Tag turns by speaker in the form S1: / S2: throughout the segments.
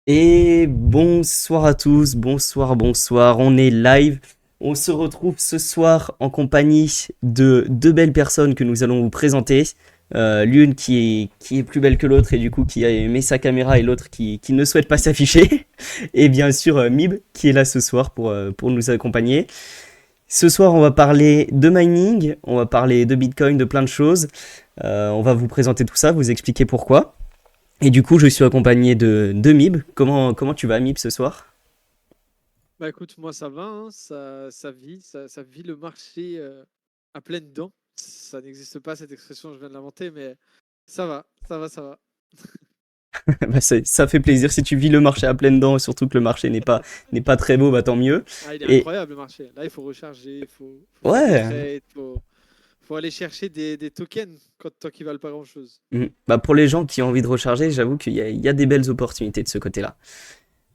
S1: Et bonsoir à tous, bonsoir, bonsoir, on est live. On se retrouve ce soir en compagnie de deux belles personnes que nous allons vous présenter. L'une qui est plus belle que l'autre et du coup qui a aimé sa caméra et l'autre qui ne souhaite pas s'afficher. Et bien sûr Mib qui est là ce soir pour nous accompagner. Ce soir on va parler de mining, on va parler de Bitcoin, de plein de choses. On va vous présenter tout ça, vous expliquer pourquoi. Et du coup, je suis accompagné de Mib. Comment tu vas, Mib, ce soir?
S2: Bah écoute, moi ça va, hein, ça vit le marché à pleines dents. Ça n'existe pas cette expression, je viens de l'inventer, mais ça va, ça va, ça va.
S1: Bah, ça fait plaisir si tu vis le marché à pleines dents, surtout que le marché n'est pas très beau, bah tant mieux.
S2: Ah, il est
S1: Et
S2: incroyable le marché. Là, il faut recharger, faut faire des
S1: ouais,
S2: trades, faut aller chercher des tokens quand tant qu'ils valent pas grand-chose.
S1: bah pour les gens qui ont envie de recharger, j'avoue qu'il y a des belles opportunités de ce côté-là.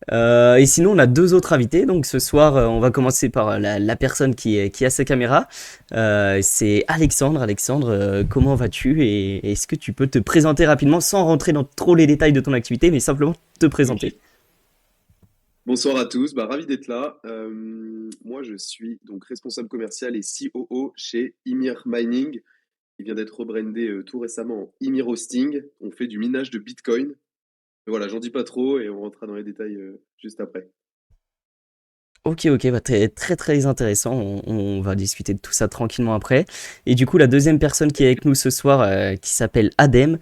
S1: Et sinon, on a deux autres invités. Donc ce soir, on va commencer par la personne qui a sa caméra. C'est Alexandre. Alexandre, comment vas-tu et est-ce que tu peux te présenter rapidement sans rentrer dans trop les détails de ton activité, mais simplement te présenter?
S3: Ok. Bonsoir à tous, ravi d'être là. Moi, je suis donc responsable commercial et COO chez Imir Mining. Il vient d'être rebrandé tout récemment en Imir Hosting. On fait du minage de Bitcoin. Mais voilà, j'en dis pas trop et on rentrera dans les détails juste après.
S1: Ok, ok, bah très, très très intéressant. On va discuter de tout ça tranquillement après. Et du coup, la deuxième personne qui est avec nous ce soir, qui s'appelle Adem.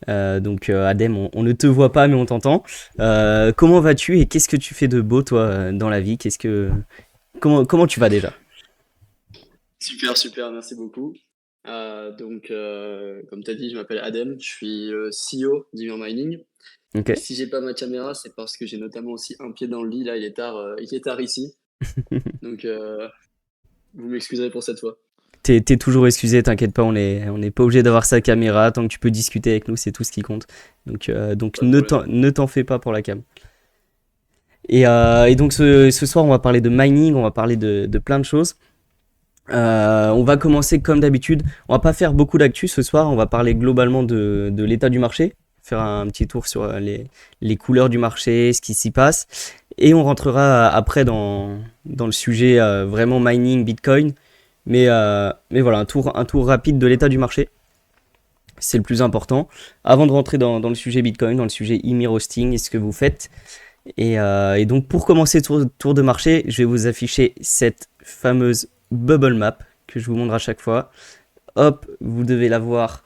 S1: Adem, on ne te voit pas, mais on t'entend. Comment vas-tu et qu'est-ce que tu fais de beau, toi, dans la vie? Comment tu vas déjà?
S4: Super, super, merci beaucoup. Comme tu as dit, je m'appelle Adem, je suis CEO d'Imer Mining.
S1: Ok.
S4: Et si j'ai pas ma caméra, c'est parce que j'ai notamment aussi un pied dans le lit. Là, il est tard ici. Donc, vous m'excuserez pour cette fois.
S1: T'es toujours excusé, t'inquiète pas, on n'est pas obligé d'avoir sa caméra. Tant que tu peux discuter avec nous, c'est tout ce qui compte. Donc
S4: Pas de problème.
S1: ne t'en fais pas pour la cam. Et donc ce soir, on va parler de mining, on va parler de plein de choses. On va commencer comme d'habitude. On va pas faire beaucoup d'actu ce soir. On va parler globalement de l'état du marché, faire un petit tour sur les couleurs du marché, ce qui s'y passe, et on rentrera après dans le sujet vraiment mining, Bitcoin. Mais voilà, un tour rapide de l'état du marché. C'est le plus important. Avant de rentrer dans le sujet Bitcoin, dans le sujet e hosting et ce que vous faites. Et donc pour commencer tour de marché, je vais vous afficher cette fameuse bubble map que je vous montre à chaque fois. Hop, vous devez la voir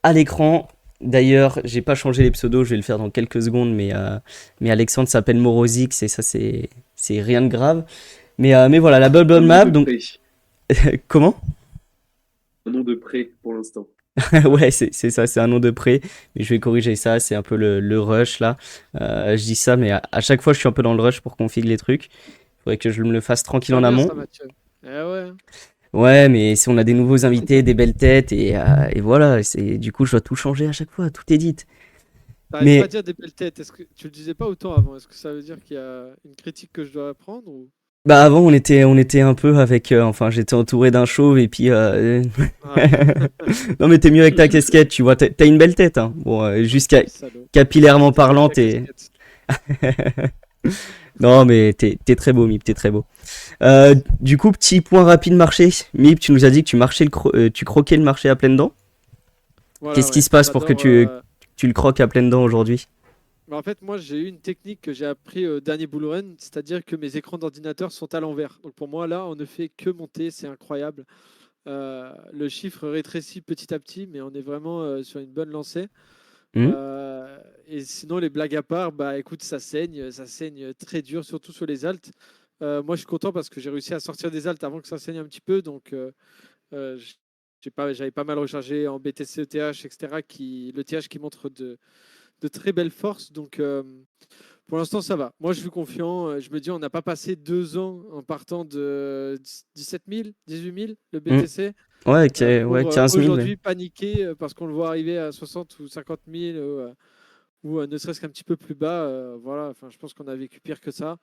S1: à l'écran. D'ailleurs, j'ai pas changé les pseudos, je vais le faire dans quelques secondes, mais Alexandre s'appelle Morozix et ça c'est rien de grave. Mais voilà, la bubble
S3: Un nom
S1: map,
S3: de
S1: donc
S3: prêt.
S1: comment?
S3: Un nom de prêt pour l'instant.
S1: Ouais, c'est ça, c'est un nom de près. Mais je vais corriger ça, c'est un peu le rush là. Je dis ça, mais à chaque fois, je suis un peu dans le rush pour config les trucs. Il faudrait que je me le fasse tranquille
S2: Faire
S1: en
S2: bien
S1: amont.
S2: ça, Mathieu. Eh ouais.
S1: Ouais, mais si on a des nouveaux invités, des belles têtes, et voilà, du coup, je dois tout changer à chaque fois, tout édite.
S2: T'arrêtes pas
S1: Mais
S2: de dire des belles têtes. Est-ce que tu le disais pas autant avant? Est-ce que ça veut dire qu'il y a une critique que je dois apprendre ou...
S1: bah avant, on était un peu avec. Enfin, j'étais entouré d'un chauve, et puis.
S2: Ah.
S1: Non, mais t'es mieux avec ta casquette, tu vois, t'as une belle tête, hein. Bon, juste
S2: Salaud.
S1: capillairement
S2: C'était moche
S1: parlant,
S2: la
S1: t'es.
S2: casquette.
S1: Non, mais t'es très beau, Mip, t'es très beau. Du coup, petit point rapide marché. Mip, tu nous as dit que tu croquais le marché à pleines dents.
S2: Voilà,
S1: Qu'est-ce qui
S2: ouais.
S1: se passe pour que
S2: J'adore.
S1: tu le croques à pleines dents aujourd'hui?
S2: En fait, moi, j'ai eu une technique que j'ai appris au dernier Bull Run, c'est-à-dire que mes écrans d'ordinateur sont à l'envers. Donc pour moi, là, on ne fait que monter, c'est incroyable. Le chiffre rétrécit petit à petit, mais on est vraiment sur une bonne lancée.
S1: Hmm.
S2: Et sinon, les blagues à part, bah écoute, ça saigne très dur, surtout sur les alts. Moi, je suis content parce que j'ai réussi à sortir des alts avant que ça saigne un petit peu, donc euh, j'avais pas mal rechargé en BTC, ETH, etc. Le TH qui montre de très belles forces, donc pour l'instant, ça va. Moi, je suis confiant. Je me dis, on n'a pas passé 2 ans en partant de 17 000, 18 000, le
S1: Hmm.
S2: BTC,
S1: Ouais, ouais,
S2: pour
S1: 15 000.
S2: aujourd'hui paniquer parce qu'on le voit arriver à 60 ou 50 000 ou ne serait-ce qu'un petit peu plus bas. Voilà, enfin, je pense qu'on a vécu pire que ça,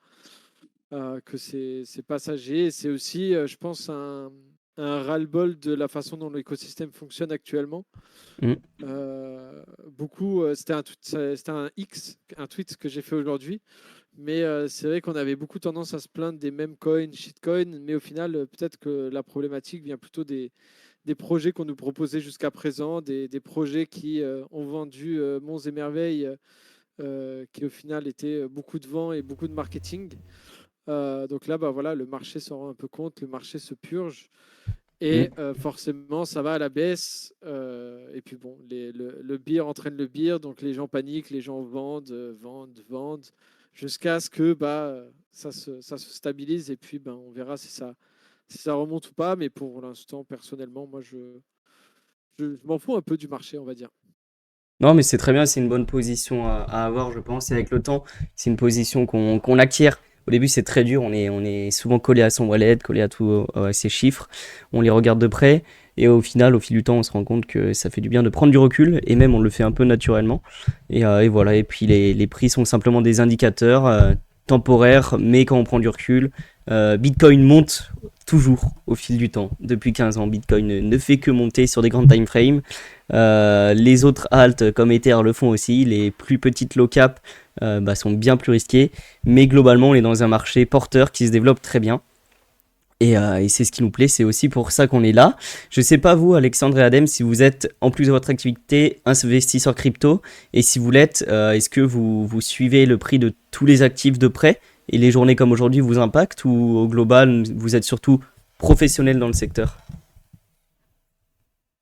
S2: que c'est passager. C'est aussi, je pense, un ras-le-bol de la façon dont l'écosystème fonctionne actuellement.
S1: Mm.
S2: C'était un tweet que j'ai fait aujourd'hui. Mais c'est vrai qu'on avait beaucoup tendance à se plaindre des mêmes coins, shitcoins, mais au final, peut-être que la problématique vient plutôt des projets qu'on nous proposait jusqu'à présent, des projets qui ont vendu monts et merveilles, qui au final étaient beaucoup de vent et beaucoup de marketing. Donc là, bah, voilà, le marché s'en rend un peu compte, le marché se purge. Et forcément, ça va à la baisse. Et puis bon, le beer entraîne le beer, donc les gens paniquent, les gens vendent, jusqu'à ce que ça se stabilise. Et puis on verra si ça remonte ou pas. Mais pour l'instant, personnellement, moi, je m'en fous un peu du marché, on va dire.
S1: Non, mais c'est très bien, c'est une bonne position à avoir, je pense. Et avec le temps, c'est une position qu'on acquiert. Au début, c'est très dur. On est souvent collé à son wallet, collé à tous ses chiffres. On les regarde de près. Et au final, au fil du temps, on se rend compte que ça fait du bien de prendre du recul. Et même, on le fait un peu naturellement. Et voilà. Et puis, les prix sont simplement des indicateurs temporaires. Mais quand on prend du recul, Bitcoin monte toujours au fil du temps. Depuis 15 ans, Bitcoin ne fait que monter sur des grandes time frames. Les autres alts comme Ether le font aussi. Les plus petites low cap sont bien plus risquées. Mais globalement, on est dans un marché porteur qui se développe très bien. Et c'est ce qui nous plaît, c'est aussi pour ça qu'on est là. Je sais pas vous, Alexandre et Adem, si vous êtes, en plus de votre activité, investisseur crypto. Et si vous l'êtes, est-ce que vous suivez le prix de tous les actifs de près et les journées comme aujourd'hui vous impactent, ou au global, vous êtes surtout professionnel dans le secteur?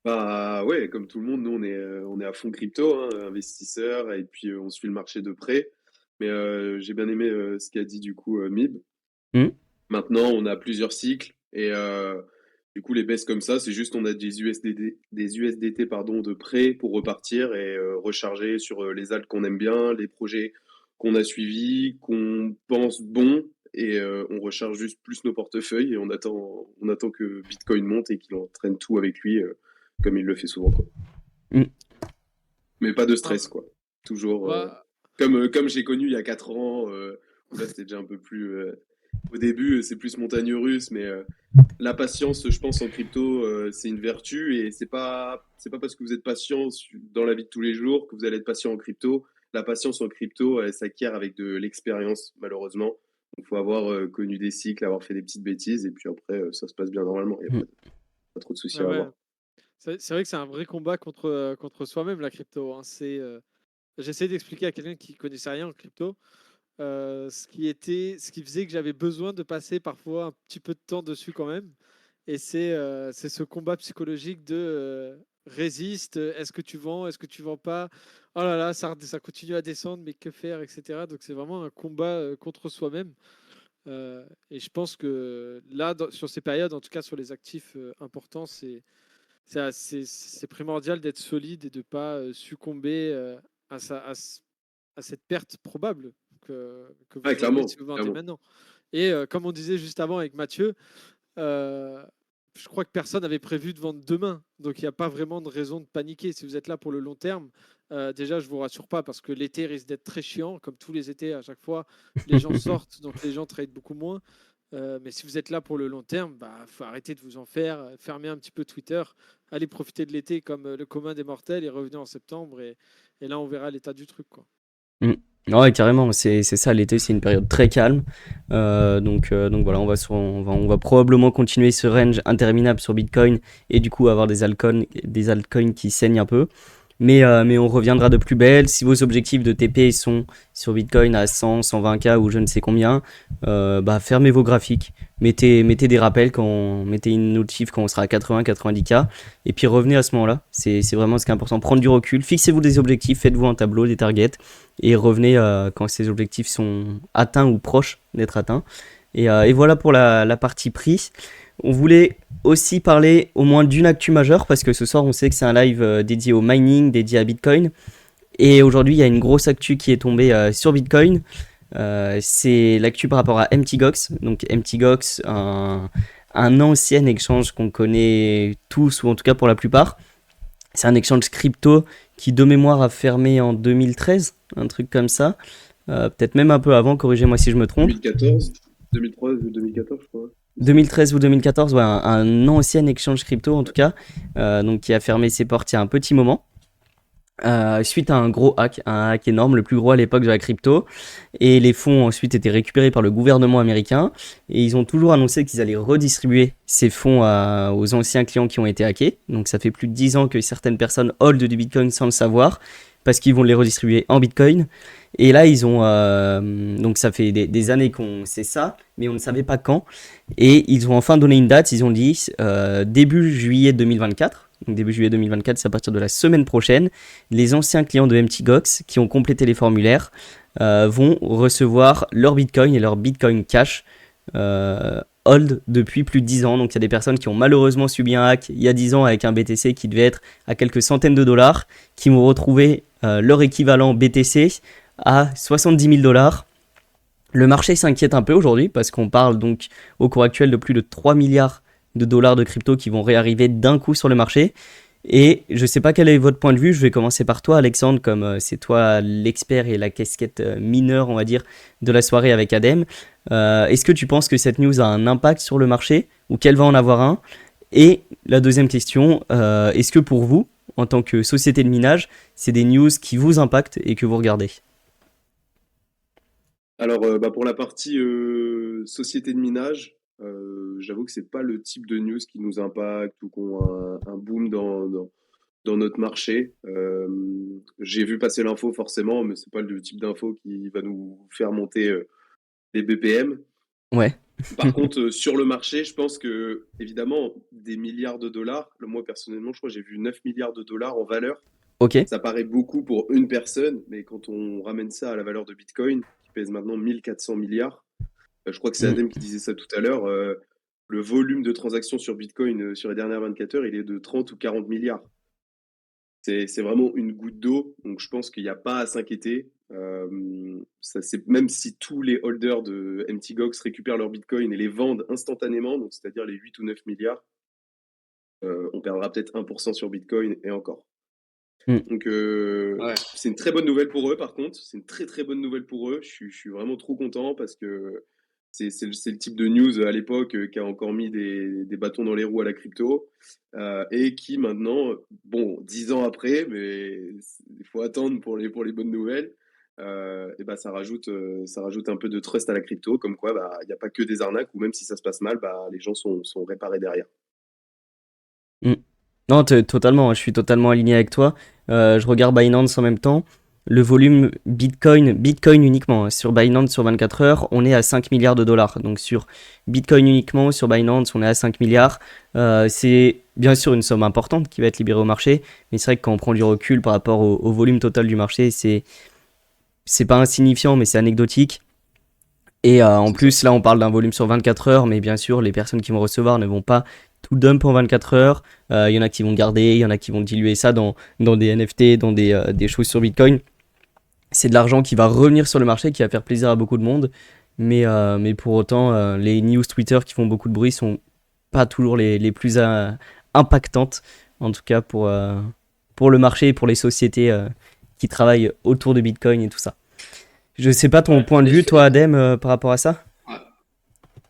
S3: Bah ouais, comme tout le monde, nous on est à fond crypto, hein, investisseurs, et puis on suit le marché de près. Mais j'ai bien aimé ce qu'a dit du coup Mib.
S1: Hmm.
S3: Maintenant, on a plusieurs cycles et du coup les baisses comme ça, c'est juste on a des USDT pardon de prêt pour repartir et recharger sur les alts qu'on aime bien, les projets qu'on a suivis, qu'on pense bons, et on recharge juste plus nos portefeuilles et on attend que Bitcoin monte et qu'il entraîne tout avec lui comme il le fait souvent quoi.
S1: Hmm.
S3: Mais pas de
S2: Ah,
S3: stress quoi. Toujours
S2: bah,
S3: comme j'ai connu il y a 4 ans où là c'était déjà un peu plus au début c'est plus montagne russe, mais la patience, je pense, en crypto, c'est une vertu, et c'est pas parce que vous êtes patient dans la vie de tous les jours que vous allez être patient en crypto. La patience en crypto, elle s'acquiert avec de l'expérience, malheureusement. Il faut avoir connu des cycles, avoir fait des petites bêtises, et puis après, ça se passe bien normalement. Il n'y a
S1: Hmm.
S3: pas trop de soucis
S2: ouais,
S3: à
S2: ouais.
S3: avoir.
S2: C'est vrai que c'est un vrai combat contre soi-même, la crypto, hein. J'essaie d'expliquer à quelqu'un qui connaissait rien en crypto. Ce qui faisait que j'avais besoin de passer parfois un petit peu de temps dessus quand même. Et c'est ce combat psychologique de résiste, est-ce que tu vends, est-ce que tu vends pas? Oh là là, ça continue à descendre, mais que faire, etc. Donc c'est vraiment un combat contre soi-même. Et je pense que là, sur ces périodes, en tout cas sur les actifs importants, c'est primordial d'être solide et de ne pas succomber à, à cette perte probable que
S3: Ouais,
S2: vous aurez
S3: clairement,
S2: si vous vendez
S3: clairement.
S2: maintenant. Et comme on disait juste avant avec Mathieu, euh, je crois que personne n'avait prévu de vendre demain. Donc il n'y a pas vraiment de raison de paniquer. Si vous êtes là pour le long terme, déjà, je ne vous rassure pas parce que l'été risque d'être très chiant. Comme tous les étés, à chaque fois, les gens sortent, donc les gens trade beaucoup moins. Mais si vous êtes là pour le long terme, faut arrêter de vous en faire, fermer un petit peu Twitter, allez profiter de l'été comme le commun des mortels et revenez en septembre. Et là, on verra l'état du truc, quoi.
S1: Mm. Ouais, carrément, c'est ça, l'été, c'est une période très calme. Donc voilà, on va probablement continuer ce range interminable sur Bitcoin et du coup avoir des altcoins qui saignent un peu. Mais on reviendra de plus belle. Si vos objectifs de TP sont sur Bitcoin à 100, 120K ou je ne sais combien, fermez vos graphiques. Mettez des rappels, mettez une notif quand on sera à 80, 90K. Et puis revenez à ce moment-là. C'est vraiment ce qui est important. Prendre du recul. Fixez-vous des objectifs. Faites-vous un tableau, des targets. Et revenez quand ces objectifs sont atteints ou proches d'être atteints. Et voilà pour la partie prix. On voulait aussi parler au moins d'une actu majeure parce que ce soir on sait que c'est un live dédié au mining, dédié à Bitcoin. Et aujourd'hui il y a une grosse actu qui est tombée sur Bitcoin. C'est l'actu par rapport à MTGOX. Donc MTGOX, un ancien exchange qu'on connaît tous, ou en tout cas pour la plupart. C'est un exchange crypto qui de mémoire a fermé en 2013, un truc comme ça. Peut-être même un peu avant, corrigez-moi si je me trompe.
S3: 2014, 2003, 2014, je crois.
S1: 2013 ou 2014, ouais, un ancien exchange crypto en tout cas, donc qui a fermé ses portes il y a un petit moment. Suite à un gros hack, un hack énorme, le plus gros à l'époque de la crypto. Et les fonds ont ensuite été récupérés par le gouvernement américain. Et ils ont toujours annoncé qu'ils allaient redistribuer ces fonds aux anciens clients qui ont été hackés. Donc ça fait plus de 10 ans que certaines personnes holdent du Bitcoin sans le savoir, parce qu'ils vont les redistribuer en Bitcoin. Et là, ils ont... donc ça fait des années qu'on sait ça, mais on ne savait pas quand. Et ils ont enfin donné une date, ils ont dit début juillet 2024. Donc début juillet 2024, c'est à partir de la semaine prochaine. Les anciens clients de MTGOX qui ont complété les formulaires vont recevoir leur Bitcoin et leur Bitcoin Cash hold depuis plus de 10 ans. Donc il y a des personnes qui ont malheureusement subi un hack il y a 10 ans avec un BTC qui devait être à quelques centaines de dollars, qui vont retrouver leur équivalent BTC à 70 000 dollars. Le marché s'inquiète un peu aujourd'hui parce qu'on parle donc au cours actuel de plus de 3 milliards de dollars de crypto qui vont réarriver d'un coup sur le marché. Et je ne sais pas quel est votre point de vue, je vais commencer par toi Alexandre, comme c'est toi l'expert et la casquette mineure on va dire de la soirée avec Adem. Est-ce que tu penses que cette news a un impact sur le marché ou qu'elle va en avoir un? Et la deuxième question, est-ce que pour vous, en tant que société de minage, c'est des news qui vous impactent et que vous regardez?
S3: Alors, pour la partie société de minage, j'avoue que c'est pas le type de news qui nous impacte ou qu'on a un boom dans notre marché. J'ai vu passer l'info forcément, mais c'est pas le type d'info qui va nous faire monter les BPM.
S1: Ouais.
S3: Par contre, sur le marché, je pense que, évidemment, des milliards de dollars, moi personnellement, je crois que j'ai vu 9 milliards de dollars en valeur.
S1: Ok.
S3: Ça paraît beaucoup pour une personne, mais quand on ramène ça à la valeur de Bitcoin, qui pèse maintenant 1400 milliards, je crois que c'est Adem qui disait ça tout à l'heure, le volume de transactions sur Bitcoin sur les dernières 24 heures, il est de 30 ou 40 milliards. C'est vraiment une goutte d'eau, donc je pense qu'il n'y a pas à s'inquiéter. Même si tous les holders de MTGOX récupèrent leur Bitcoin et les vendent instantanément, donc c'est-à-dire les 8 ou 9 milliards, on perdra peut-être 1% sur Bitcoin et encore. Donc
S4: Ouais.
S3: c'est une très bonne nouvelle pour eux par contre, c'est une très très bonne nouvelle pour eux. Je suis vraiment trop content parce que c'est le type de news à l'époque qui a encore mis des bâtons dans les roues à la crypto et qui maintenant, bon, 10 ans après, mais il faut attendre pour les bonnes nouvelles, et bah, ça rajoute un peu de trust à la crypto, comme quoi il n'y a pas que des arnaques, ou même si ça se passe mal, les gens sont réparés derrière.
S1: Mm. Non, totalement, je suis totalement aligné avec toi. Je regarde Binance en même temps. Le volume Bitcoin uniquement, hein, sur Binance sur 24 heures, on est à 5 milliards de dollars. Donc sur Bitcoin uniquement, sur Binance, on est à 5 milliards. C'est bien sûr une somme importante qui va être libérée au marché, mais c'est vrai que quand on prend du recul par rapport au volume total du marché, c'est pas insignifiant, mais c'est anecdotique. Et en plus, là, on parle d'un volume sur 24 heures, mais bien sûr, les personnes qui vont recevoir ne vont pas tout dump en 24 heures. Il y en a qui vont garder, il y en a qui vont diluer ça dans des NFT, dans des choses sur Bitcoin. C'est de l'argent qui va revenir sur le marché, qui va faire plaisir à beaucoup de monde. Mais pour autant, les news Twitter qui font beaucoup de bruit sont pas toujours les plus impactantes, en tout cas pour le marché et pour les sociétés qui travaillent autour de Bitcoin et tout ça. Je sais pas ton point de vue, toi, Adem, par rapport à ça?
S4: Ouais.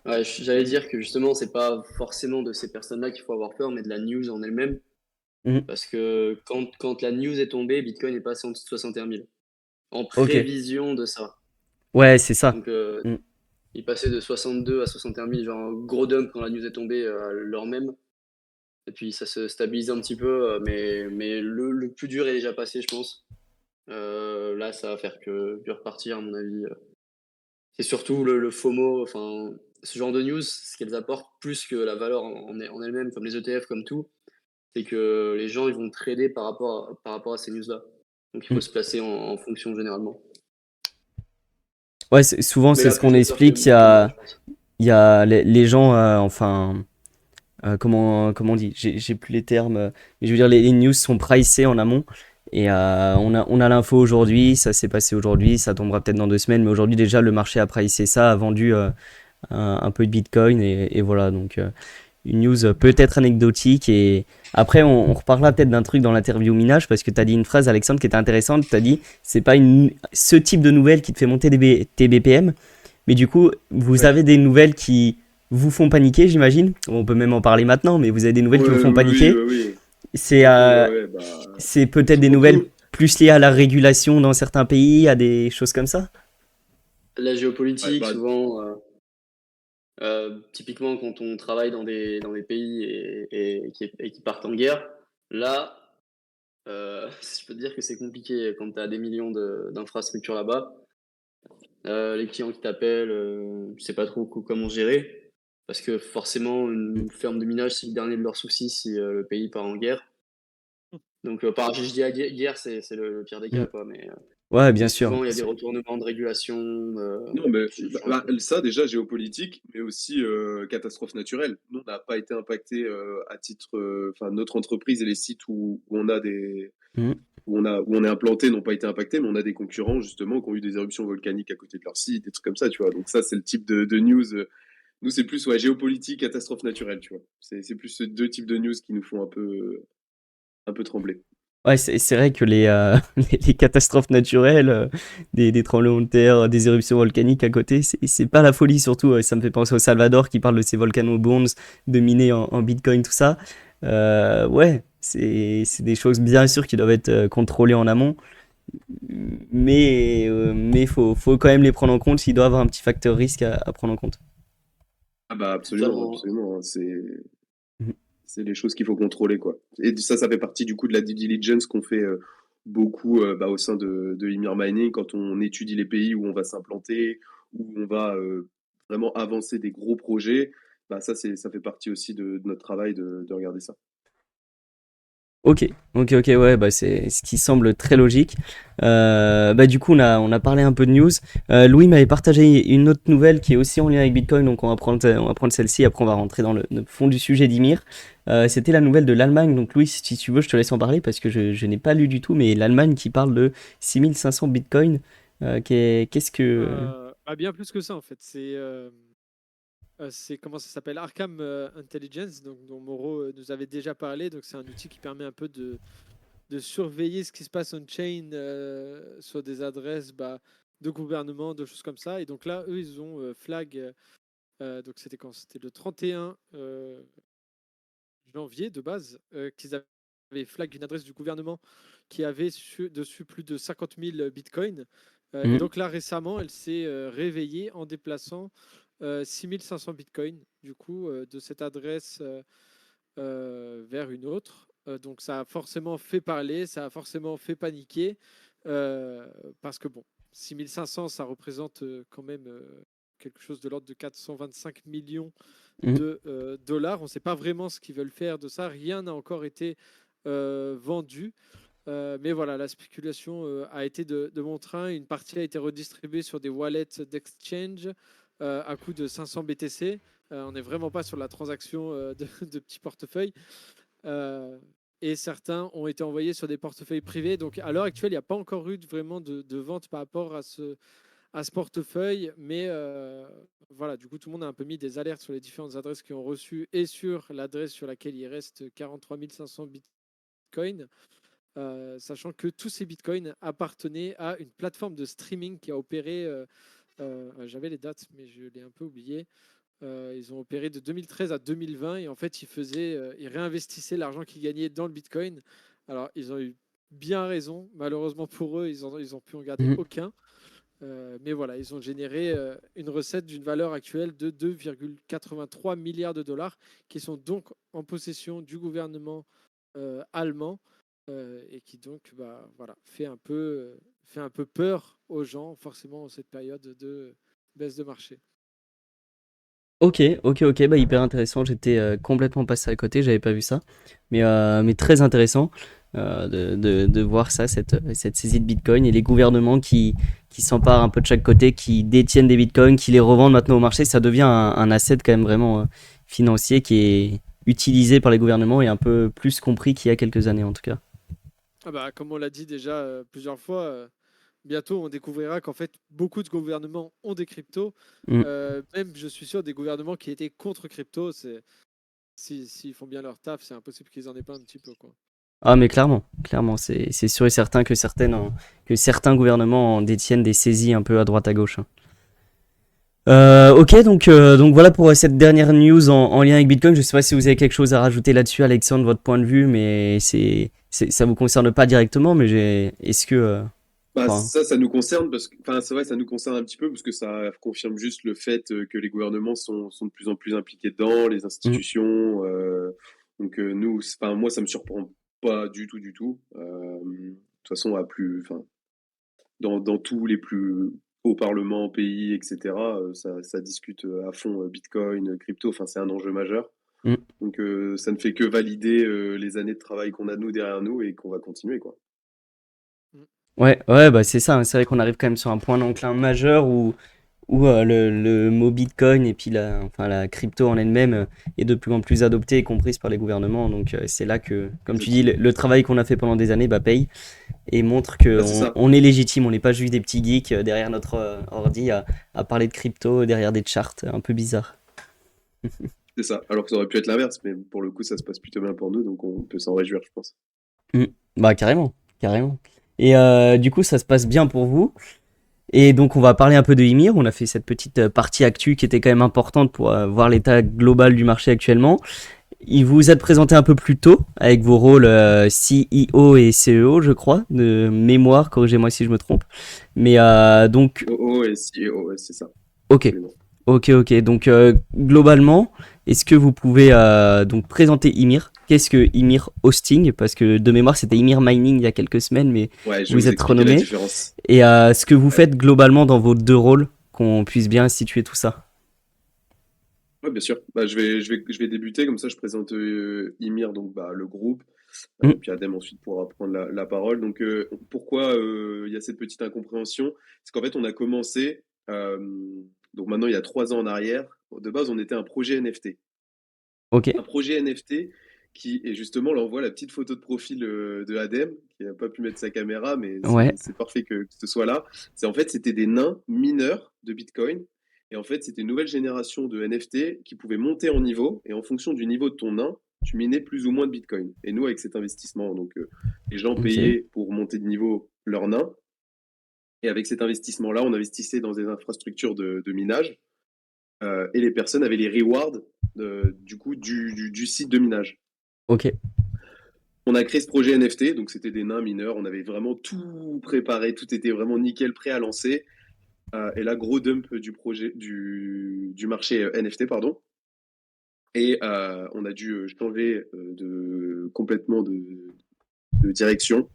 S4: Ouais, j'allais dire que justement, c'est pas forcément de ces personnes-là qu'il faut avoir peur, mais de la news en elle-même.
S1: Mhm.
S4: Parce que quand la news est tombée, Bitcoin est passé en dessous de 61 000. En
S1: Ok.
S4: prévision de ça.
S1: Ouais, c'est ça.
S4: Donc,
S1: Mm.
S4: il passait de 62 à 61 000, genre un gros dump quand la news est tombée l'heure même. Et puis ça se stabilise un petit peu, mais le plus dur est déjà passé, je pense. Là, ça va faire que repartir, à mon avis. C'est surtout le FOMO, enfin, ce genre de news, ce qu'elles apportent plus que la valeur en elle-même, comme les ETF, comme tout, c'est que les gens ils vont trader par rapport à ces news-là. Donc il faut
S1: Mm.
S4: se placer en fonction généralement.
S1: Ouais, souvent,
S4: Mais
S1: c'est
S4: là,
S1: ce qu'on
S4: plus de peur que
S1: explique.
S4: mal, je pense.
S1: Il y a les gens, enfin, comment on dit? J'ai plus les termes. Mais je veux dire, les news sont pricées en amont. Et on a l'info aujourd'hui, ça s'est passé aujourd'hui, ça tombera peut-être dans 2 semaines. Mais aujourd'hui, déjà, le marché a pricé ça, a vendu un peu de Bitcoin. Et voilà, donc une news peut-être anecdotique. Et après, on reparlera peut-être d'un truc dans l'interview minage, parce que tu as dit une phrase, Alexandre, qui était intéressante. Tu as dit, c'est pas ce type de nouvelles qui te fait monter tes BPM, mais du coup, vous
S4: Ouais.
S1: avez des nouvelles qui vous font paniquer, j'imagine. On peut même en parler maintenant, mais vous avez des nouvelles qui vous
S3: Ouais,
S1: font
S3: oui,
S1: paniquer.
S3: oui.
S1: C'est
S3: Ouais, ouais, bah,
S1: c'est peut-être des nouvelles
S3: surtout,
S1: plus liées à la régulation dans certains pays, à des choses comme ça.
S4: La
S3: ouais,
S4: géopolitique,
S3: bah,
S4: souvent, typiquement quand on travaille dans des pays et qui partent en guerre, là, je peux te dire que c'est compliqué quand tu as des millions d'infrastructures là-bas. Les clients qui t'appellent, tu sais pas trop comment gérer. Parce que forcément, une ferme de minage, c'est le dernier de leurs soucis si le pays part en guerre. Donc, je dis à guerre, c'est le pire des
S1: Mm.
S4: cas, quoi.
S1: Ouais, bien
S4: Mais
S1: sûr.
S4: souvent, il y a des retournements de régulation.
S3: non, mais
S4: Ce genre de choses.
S3: ça, déjà, géopolitique, mais aussi catastrophe naturelle. Nous, on n'a pas été impacté à titre. Enfin, notre entreprise et les sites où on a des.
S1: Mm.
S3: Où on est implanté n'ont pas été impactés, mais on a des concurrents, justement, qui ont eu des éruptions volcaniques à côté de leur site, des trucs comme ça, tu vois. Donc, ça, c'est le type de news. Nous, c'est plus ouais, géopolitique, catastrophe naturelle, tu vois. C'est plus ces deux types de news qui nous font un peu trembler.
S1: Ouais, c'est vrai que les catastrophes naturelles, des tremblements de terre, des éruptions volcaniques à côté, c'est pas la folie surtout. Ça me fait penser au Salvador qui parle de ses volcano bonds, de miner en Bitcoin, tout ça. Ouais, c'est des choses bien sûr qui doivent être contrôlées en amont, mais faut quand même les prendre en compte. Il doit y avoir un petit facteur risque à prendre en compte.
S3: Ah bah absolument,
S4: Totalement.
S3: absolument, hein.
S1: Mhm.
S3: C'est les choses qu'il faut contrôler, quoi. Et ça fait partie du coup de la due diligence qu'on fait beaucoup bah, au sein de Ymir Mining quand on étudie les pays où on va s'implanter, où on va vraiment avancer des gros projets. Bah, ça fait partie aussi de notre travail de regarder ça.
S1: Ok, ok, ouais, bah c'est ce qui semble très logique. Bah du coup, on a parlé un peu de news. Louis m'avait partagé une autre nouvelle qui est aussi en lien avec Bitcoin, donc on va prendre celle-ci. Après, on va rentrer dans le fond du sujet d'Imir. C'était la nouvelle de l'Allemagne. Donc Louis, si tu veux, je te laisse en parler parce que je n'ai pas lu du tout, mais l'Allemagne qui parle de 6500 Bitcoin. Qu'est-ce que...
S2: Bien plus que ça, en fait. C'est comment ça s'appelle? Arkham Intelligence, donc, dont Moreau nous avait déjà parlé. Donc, c'est un outil qui permet un peu de surveiller ce qui se passe on-chain sur des adresses de gouvernement, de choses comme ça. Et donc là, eux, ils ont flag. Donc, c'était quand? C'était le 31 janvier de base qu'ils avaient flag une adresse du gouvernement qui avait dessus plus de 50 000 bitcoins. Et
S1: Mhm,
S2: donc là, récemment, elle s'est réveillée en déplaçant 6500 bitcoins, du coup, de cette adresse vers une autre. Donc ça a forcément fait parler, ça a forcément fait paniquer, parce que bon, 6500, ça représente quand même quelque chose de l'ordre de 425 millions
S1: mhm.
S2: de dollars. On ne sait pas vraiment ce qu'ils veulent faire de ça. Rien n'a encore été vendu. Mais voilà, la spéculation a été de mon train. Une partie a été redistribuée sur des wallets d'exchange à coût de 500 BTC. On n'est vraiment pas sur la transaction de petits portefeuilles. Euh, et certains ont été envoyés sur des portefeuilles privés. Donc à l'heure actuelle, il n'y a pas encore eu vraiment de vente par rapport à ce portefeuille. Mais voilà, du coup, tout le monde a un peu mis des alertes sur les différentes adresses qui ont reçu et sur l'adresse sur laquelle il reste 43 500 bitcoins. Sachant que tous ces bitcoins appartenaient à une plateforme de streaming qui a opéré, j'avais les dates, mais je l'ai un peu oublié. Ils ont opéré de 2013 à 2020 et en fait, ils réinvestissaient l'argent qu'ils gagnaient dans le bitcoin. Alors, ils ont eu bien raison. Malheureusement pour eux, ils ont pu en garder
S1: Mhm.
S2: aucun. Mais voilà, ils ont généré une recette d'une valeur actuelle de 2,83 milliards de dollars qui sont donc en possession du gouvernement allemand et qui donc voilà, fait un peu peur aux gens, forcément, en cette période de baisse de marché.
S1: Ok, bah hyper intéressant. J'étais complètement passé à côté, j'avais pas vu ça. Mais très intéressant de voir ça, cette saisie de Bitcoin et les gouvernements qui s'emparent un peu de chaque côté, qui détiennent des Bitcoins, qui les revendent maintenant au marché. Ça devient un asset quand même vraiment financier qui est utilisé par les gouvernements et un peu plus compris qu'il y a quelques années en tout cas.
S2: Comme on l'a dit déjà plusieurs fois, bientôt on découvrira qu'en fait beaucoup de gouvernements ont des cryptos.
S1: Mm.
S2: Même je suis sûr des gouvernements qui étaient contre crypto, s'ils font bien leur taf, c'est impossible qu'ils en aient pas un petit peu, quoi.
S1: Ah mais clairement, c'est sûr et certain que que certains gouvernements en détiennent des saisies un peu à droite à gauche, hein. Ok, donc voilà pour cette dernière news en lien avec Bitcoin. Je sais pas si vous avez quelque chose à rajouter là-dessus, Alexandre, votre point de vue, mais ça vous concerne pas directement, mais est-ce que,
S3: Bah,
S1: enfin,
S3: ça nous concerne parce que, enfin, c'est vrai, ça nous concerne un petit peu parce que ça confirme juste le fait que les gouvernements sont de plus en plus impliqués dedans, les
S1: hmm,
S3: institutions. Donc nous, enfin, moi, ça me surprend pas du tout, du tout. De toute façon, enfin, dans tous les plus hauts parlements, pays, etc., ça discute à fond Bitcoin, crypto. Enfin, c'est un enjeu majeur.
S1: hmm.
S3: Donc ça ne fait que valider les années de travail qu'on a nous derrière nous et qu'on va continuer, quoi.
S2: Mm.
S1: Ouais, bah c'est ça, hein. C'est vrai qu'on arrive quand même sur un point d'enclin majeur où le mot Bitcoin et puis enfin, la crypto en elle-même est de plus en plus adoptée et comprise par les gouvernements. Donc c'est là que, comme tu dis,
S3: Exactement.
S1: le travail qu'on a fait pendant des années bah, paye et montre
S3: Bah, c'est
S1: qu'on
S3: ça.
S1: on est légitime, on n'est pas juste des petits geeks derrière notre ordi à parler de crypto, derrière des charts un peu bizarres.
S3: C'est ça. Alors que ça aurait pu être l'inverse, mais pour le coup, ça se passe plutôt bien pour nous, donc on peut s'en réjouir, je pense.
S1: Mm. Bah carrément, carrément. Et du coup, ça se passe bien pour vous. Et donc, on va parler un peu de Ymir. On a fait cette petite partie actu qui était quand même importante pour voir l'état global du marché actuellement. Il vous êtes présenté un peu plus tôt avec vos rôles CEO et CEO, je crois, de mémoire. Corrigez-moi si je me trompe. Mais donc,
S3: OO et CEO, ouais, c'est ça,
S1: ok,
S3: absolument.
S1: ok. Donc, globalement, est-ce que vous pouvez donc présenter Ymir? Qu'est-ce que Ymir Hosting? Parce que de mémoire, c'était Ymir Mining il y a quelques semaines, mais
S3: Ouais, je vais
S1: vous
S3: vous
S1: êtes
S3: expliquer la
S1: renommé.
S3: différence.
S1: Et ce que vous
S3: Ouais,
S1: faites globalement dans vos deux rôles, qu'on puisse bien situer tout ça.
S3: ouais, bien sûr. Bah, je vais débuter, comme ça je présente Ymir, donc bah, le groupe,
S1: Mm,
S3: puis Adem ensuite pourra prendre la parole. Donc pourquoi il y a cette petite incompréhension? C'est qu'en fait on a commencé, donc maintenant il y a 3 ans en arrière, de base on était un projet NFT.
S1: ok,
S3: Un projet NFT qui, et justement, là on voit la petite photo de profil de Adem, qui n'a pas pu mettre sa caméra, mais
S1: ouais,
S3: c'est parfait que ce soit là. En fait, c'était des nains mineurs de Bitcoin. Et en fait, c'était une nouvelle génération de NFT qui pouvait monter en niveau. Et en fonction du niveau de ton nain, tu minais plus ou moins de Bitcoin. Et nous, avec cet investissement, donc les gens
S1: ok,
S3: payaient pour monter de niveau leur nain. Et avec cet investissement-là, on investissait dans des infrastructures de minage. Et les personnes avaient les rewards du coup du site de minage.
S1: ok,
S3: On a créé ce projet NFT, donc c'était des nains mineurs, on avait vraiment tout préparé, tout était vraiment nickel, prêt à lancer. Et là, gros dump du projet du marché NFT, pardon. Et on a dû changer complètement de direction.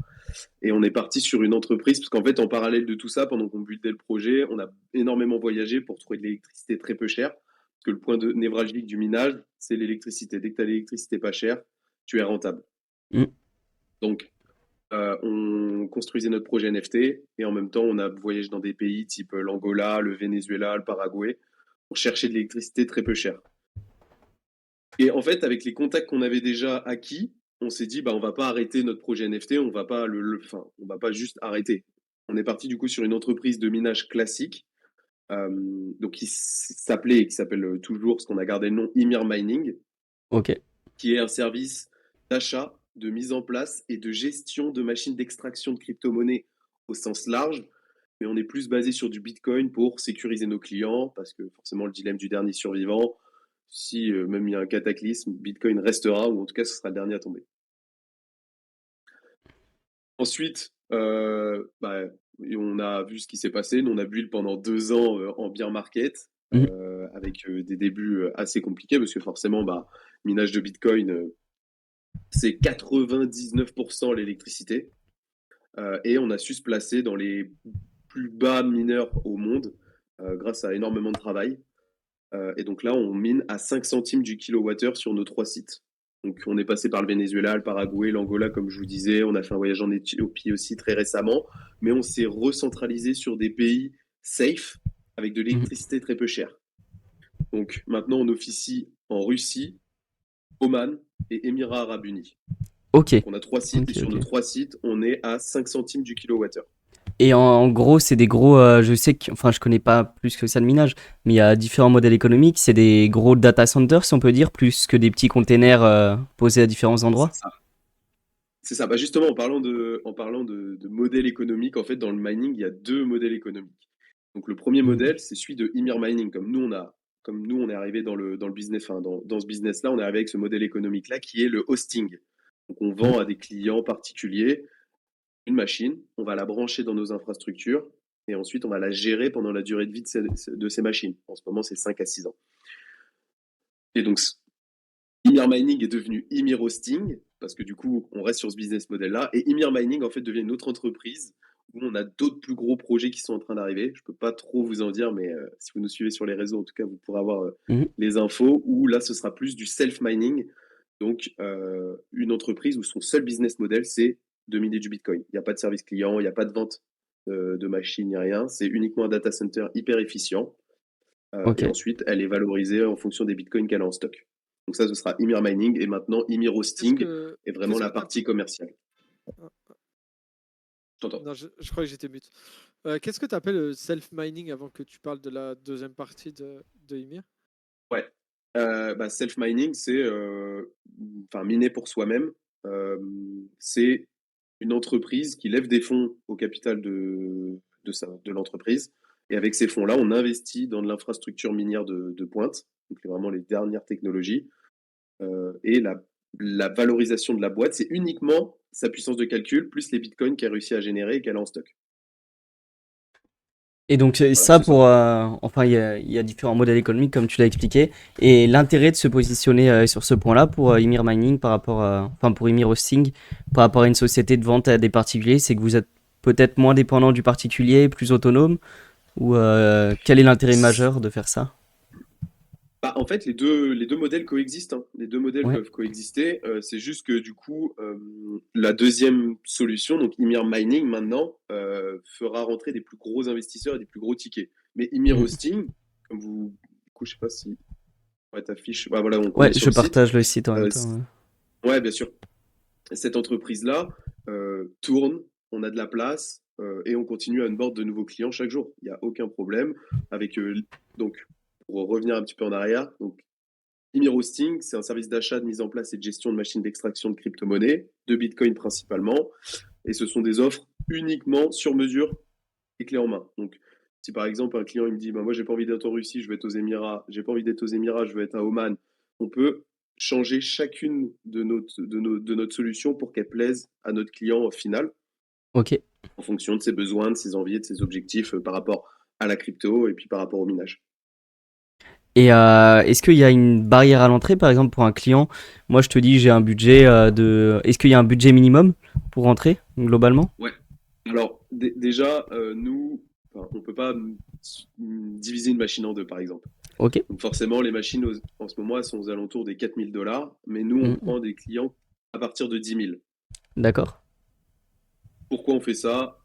S3: Et on est parti sur une entreprise, parce qu'en fait, en parallèle de tout ça, pendant qu'on buildait le projet, on a énormément voyagé pour trouver de l'électricité très peu chère. Parce que le point névralgique du minage, c'est l'électricité. Dès que tu as l'électricité pas chère, tu es rentable.
S1: mm,
S3: Donc, on construisait notre projet NFT et en même temps, on a voyagé dans des pays type l'Angola, le Venezuela, le Paraguay pour chercher de l'électricité très peu chère. Et en fait, avec les contacts qu'on avait déjà acquis, on s'est dit, bah, on va pas arrêter notre projet NFT, on va pas enfin, on va pas juste arrêter. On est parti du coup sur une entreprise de minage classique, donc qui s'appelait et qui s'appelle toujours, parce qu'on a gardé le nom Ymir Mining,
S1: ok,
S3: qui est un service d'achat, de mise en place et de gestion de machines d'extraction de crypto-monnaies au sens large. Mais on est plus basé sur du Bitcoin pour sécuriser nos clients, parce que forcément le dilemme du dernier survivant, si même il y a un cataclysme, Bitcoin restera, ou en tout cas ce sera le dernier à tomber. Ensuite, bah, on a vu ce qui s'est passé. Nous, on a build pendant 2 ans en bear market,
S1: mm,
S3: avec des débuts assez compliqués, parce que forcément, bah, minage de Bitcoin, c'est 99% l'électricité. Et on a su se placer dans les plus bas mineurs au monde grâce à énormément de travail. Et donc là, on mine à 5 centimes du kilowattheure sur nos 3 sites. Donc on est passé par le Venezuela, le Paraguay, l'Angola, comme je vous disais. On a fait un voyage en Éthiopie aussi très récemment. Mais on s'est recentralisé sur des pays safe avec de
S1: mm.
S3: l'électricité très peu chère. Donc maintenant, on officie en Russie, Oman et Émirats Arabes Unis.
S1: Ok,
S3: Donc on a 3 sites et sur
S1: ok.
S3: nos 3 sites, on est à 5 centimes du kilowattheure.
S1: Et en gros, c'est des gros, je sais que, enfin, je connais pas plus que ça de minage, mais il y a différents modèles économiques. C'est des gros data centers, si on peut dire, plus que des petits containers posés à différents
S3: C'est
S1: endroits.
S3: ça. C'est ça. Bah justement, en parlant de modèle économique, en fait, dans le mining, il y a deux modèles économiques. Donc le premier
S1: Mhm.
S3: modèle, c'est celui de Emir Mining. Comme nous, on est arrivé dans le business, enfin, dans ce business-là, on est arrivé avec ce modèle économique-là qui est le hosting. Donc on vend à des clients particuliers une machine, on va la brancher dans nos infrastructures et ensuite on va la gérer pendant la durée de vie de ces machines. En ce moment, c'est 5 à 6 ans. Et donc, Emir Mining est devenu Emir Hosting parce que du coup, on reste sur ce business model-là. Et Emir Mining, en fait, devient une autre entreprise où on a d'autres plus gros projets qui sont en train d'arriver. Je ne peux pas trop vous en dire, mais si vous nous suivez sur les réseaux, en tout cas, vous pourrez avoir
S1: Mhm.
S3: les infos. Où là, ce sera plus du self-mining. Donc, une entreprise où son seul business model, c'est de miner du Bitcoin. Il n'y a pas de service client, il n'y a pas de vente de machines, il n'y a rien. C'est uniquement un data center hyper efficient.
S1: Ok.
S3: Et ensuite, elle est valorisée en fonction des bitcoins qu'elle a en stock. Donc ça, ce sera Emir Mining. Et maintenant, Emir
S2: Qu'est-ce
S3: Hosting
S2: que
S3: est vraiment
S2: qu'est-ce
S3: la
S2: que
S3: partie commerciale.
S2: ah,
S3: T'entends?
S2: non, je crois que j'étais mute. Qu'est-ce que tu appelles self-mining avant que tu parles de la deuxième partie de Ymir?
S3: Ouais. Self-mining, c'est miner pour soi-même. Euh, c'est une entreprise qui lève des fonds au capital de l'entreprise. Et avec ces fonds-là, on investit dans de l'infrastructure minière de pointe, donc vraiment les dernières technologies. Et la valorisation de la boîte, c'est uniquement sa puissance de calcul plus les bitcoins qu'elle a réussi à générer et qu'elle a en stock.
S1: Et donc
S3: Voilà,
S1: ça
S3: c'est ça.
S1: pour enfin il y a différents modèles économiques comme tu l'as expliqué et l'intérêt de se positionner sur ce point-là pour Emir Mining par rapport à enfin pour Emir Hosting par rapport à une société de vente à des particuliers, c'est que vous êtes peut-être moins dépendant du particulier, plus autonome ou quel est l'intérêt majeur de faire ça?
S3: Bah, en fait, les deux modèles coexistent, hein. Les deux modèles
S1: Ouais.
S3: peuvent coexister. C'est juste que du coup, la deuxième solution, donc Emir Mining maintenant, fera rentrer des plus gros investisseurs et des plus gros tickets. Mais Emir
S1: Mm.
S3: Hosting, comme du coup, je sais pas si ouais, t'affiches, bah, voilà, on
S1: Ouais,
S3: est sur
S1: je
S3: le site.
S1: partage le site en même
S3: Euh,
S1: temps. Ouais.
S3: ouais, bien sûr. Cette entreprise-là tourne, on a de la place et on continue à onboard de nouveaux clients chaque jour. Il n'y a aucun problème avec donc pour revenir un petit peu en arrière. Donc Emir Hosting, c'est un service d'achat, de mise en place et de gestion de machines d'extraction de crypto-monnaies, de Bitcoin principalement, et ce sont des offres uniquement sur mesure et clé en main. Donc si par exemple un client il me dit bah, moi j'ai pas envie d'être en Russie, je vais être aux Émirats, j'ai pas envie d'être aux Émirats, je vais être à Oman, on peut changer chacune de notre solution pour qu'elle plaise à notre client final
S1: Ok.
S3: en fonction de ses besoins, de ses envies, de ses objectifs par rapport à la crypto et puis par rapport au minage.
S1: Et est-ce qu'il y a une barrière à l'entrée, par exemple, pour un client? Moi, je te dis, j'ai un budget de. Est-ce qu'il y a un budget minimum pour rentrer, globalement?
S3: Ouais. Alors déjà, nous, enfin, on peut pas diviser une machine en deux, par exemple.
S1: Ok.
S3: Donc forcément, les machines en ce moment, elles sont aux alentours des 4 000 $, mais nous, on
S1: Mm.
S3: prend des clients à partir de 10 000.
S1: D'accord.
S3: Pourquoi on fait ça?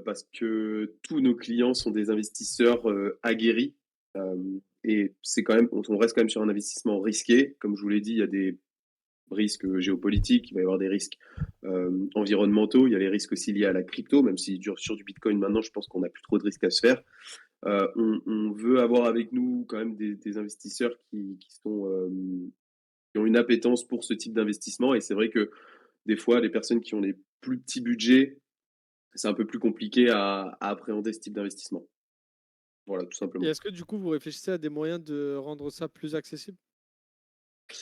S3: Parce que tous nos clients sont des investisseurs aguerris. Euh, et c'est quand même, on reste quand même sur un investissement risqué. Comme je vous l'ai dit, il y a des risques géopolitiques, il va y avoir des risques environnementaux, il y a les risques aussi liés à la crypto, même si sur du Bitcoin maintenant, je pense qu'on n'a plus trop de risques à se faire. On veut avoir avec nous quand même des investisseurs qui ont une appétence pour ce type d'investissement. Et c'est vrai que des fois, les personnes qui ont des plus petits budgets, c'est un peu plus compliqué à appréhender ce type d'investissement. Voilà, tout
S2: Et
S3: simplement.
S2: est-ce que du coup vous réfléchissez à des moyens de rendre ça plus accessible?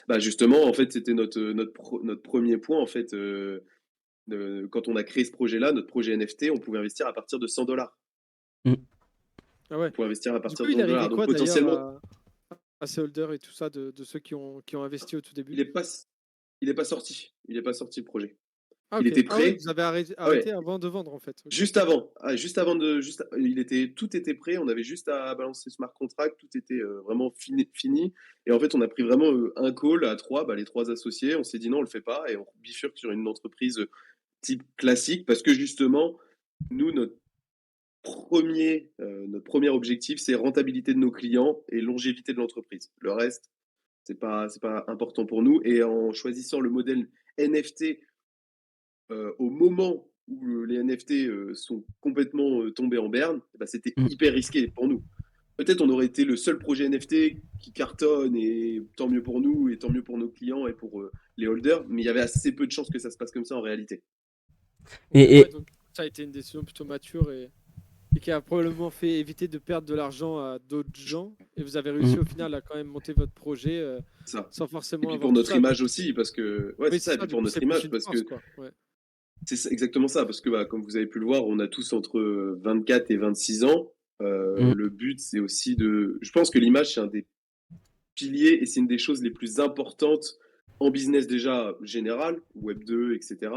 S3: Bah justement, en fait, c'était notre premier point. En fait, quand on a créé ce projet-là, notre projet NFT, on pouvait investir à partir de 100 $.
S1: Mm.
S2: Ah ouais.
S3: On pouvait investir à
S2: Du
S3: partir
S2: coup,
S3: de
S2: il
S3: 100
S2: arrivait
S3: dollars. Donc
S2: quoi d'ailleurs
S3: potentiellement,
S2: à ces holders et tout ça de ceux qui ont investi au tout début?
S3: il n'est pas, il est pas sorti. Il n'est pas sorti le projet.
S2: Ah
S3: Il
S2: ok.
S3: était
S2: Ah ouais,
S3: prêt.
S2: vous avez
S3: Ah
S2: arrêté
S3: ouais.
S2: avant de vendre en fait. Ok.
S3: Juste avant, tout était prêt. On avait juste à balancer smart contract, tout était vraiment fini. Et en fait, on a pris vraiment un call à trois, bah, les trois associés. On s'est dit non, on le fait pas et on bifurque sur une entreprise type classique parce que justement, nous, notre premier objectif, c'est rentabilité de nos clients et longévité de l'entreprise. Le reste, c'est pas important pour nous. Et en choisissant le modèle NFT au moment où les NFT sont complètement tombés en berne, bah, c'était
S1: Mm.
S3: hyper risqué pour nous. Peut-être on aurait été le seul projet NFT qui cartonne et tant mieux pour nous et tant mieux pour nos clients et pour les holders, mais il y avait assez peu de chances que ça se passe comme ça en réalité.
S2: Ok,
S1: Et,
S2: ouais,
S1: et
S2: donc ça a été une décision plutôt mature et qui a probablement fait éviter de perdre de l'argent à d'autres gens. Et vous avez réussi au final à quand même monter votre projet
S3: Ça.
S2: sans
S3: Et
S2: forcément
S3: puis
S2: avoir
S3: pour
S2: tout
S3: notre
S2: ça.
S3: image
S2: Donc,
S3: aussi, parce que ouais,
S2: oui,
S3: c'est
S2: c'est
S3: ça. Et
S2: ça.
S3: puis
S2: Du
S3: pour
S2: coup,
S3: notre
S2: c'est plus
S3: image,
S2: une
S3: parce
S2: force,
S3: que
S2: quoi. Ouais.
S3: exactement ça, parce que comme vous avez pu le voir, on a tous entre 24 et 26 ans.
S1: Mm.
S3: Le but, c'est aussi de. Je pense que l'image, c'est un des piliers et c'est une des choses les plus importantes en business déjà général, Web 2, etc.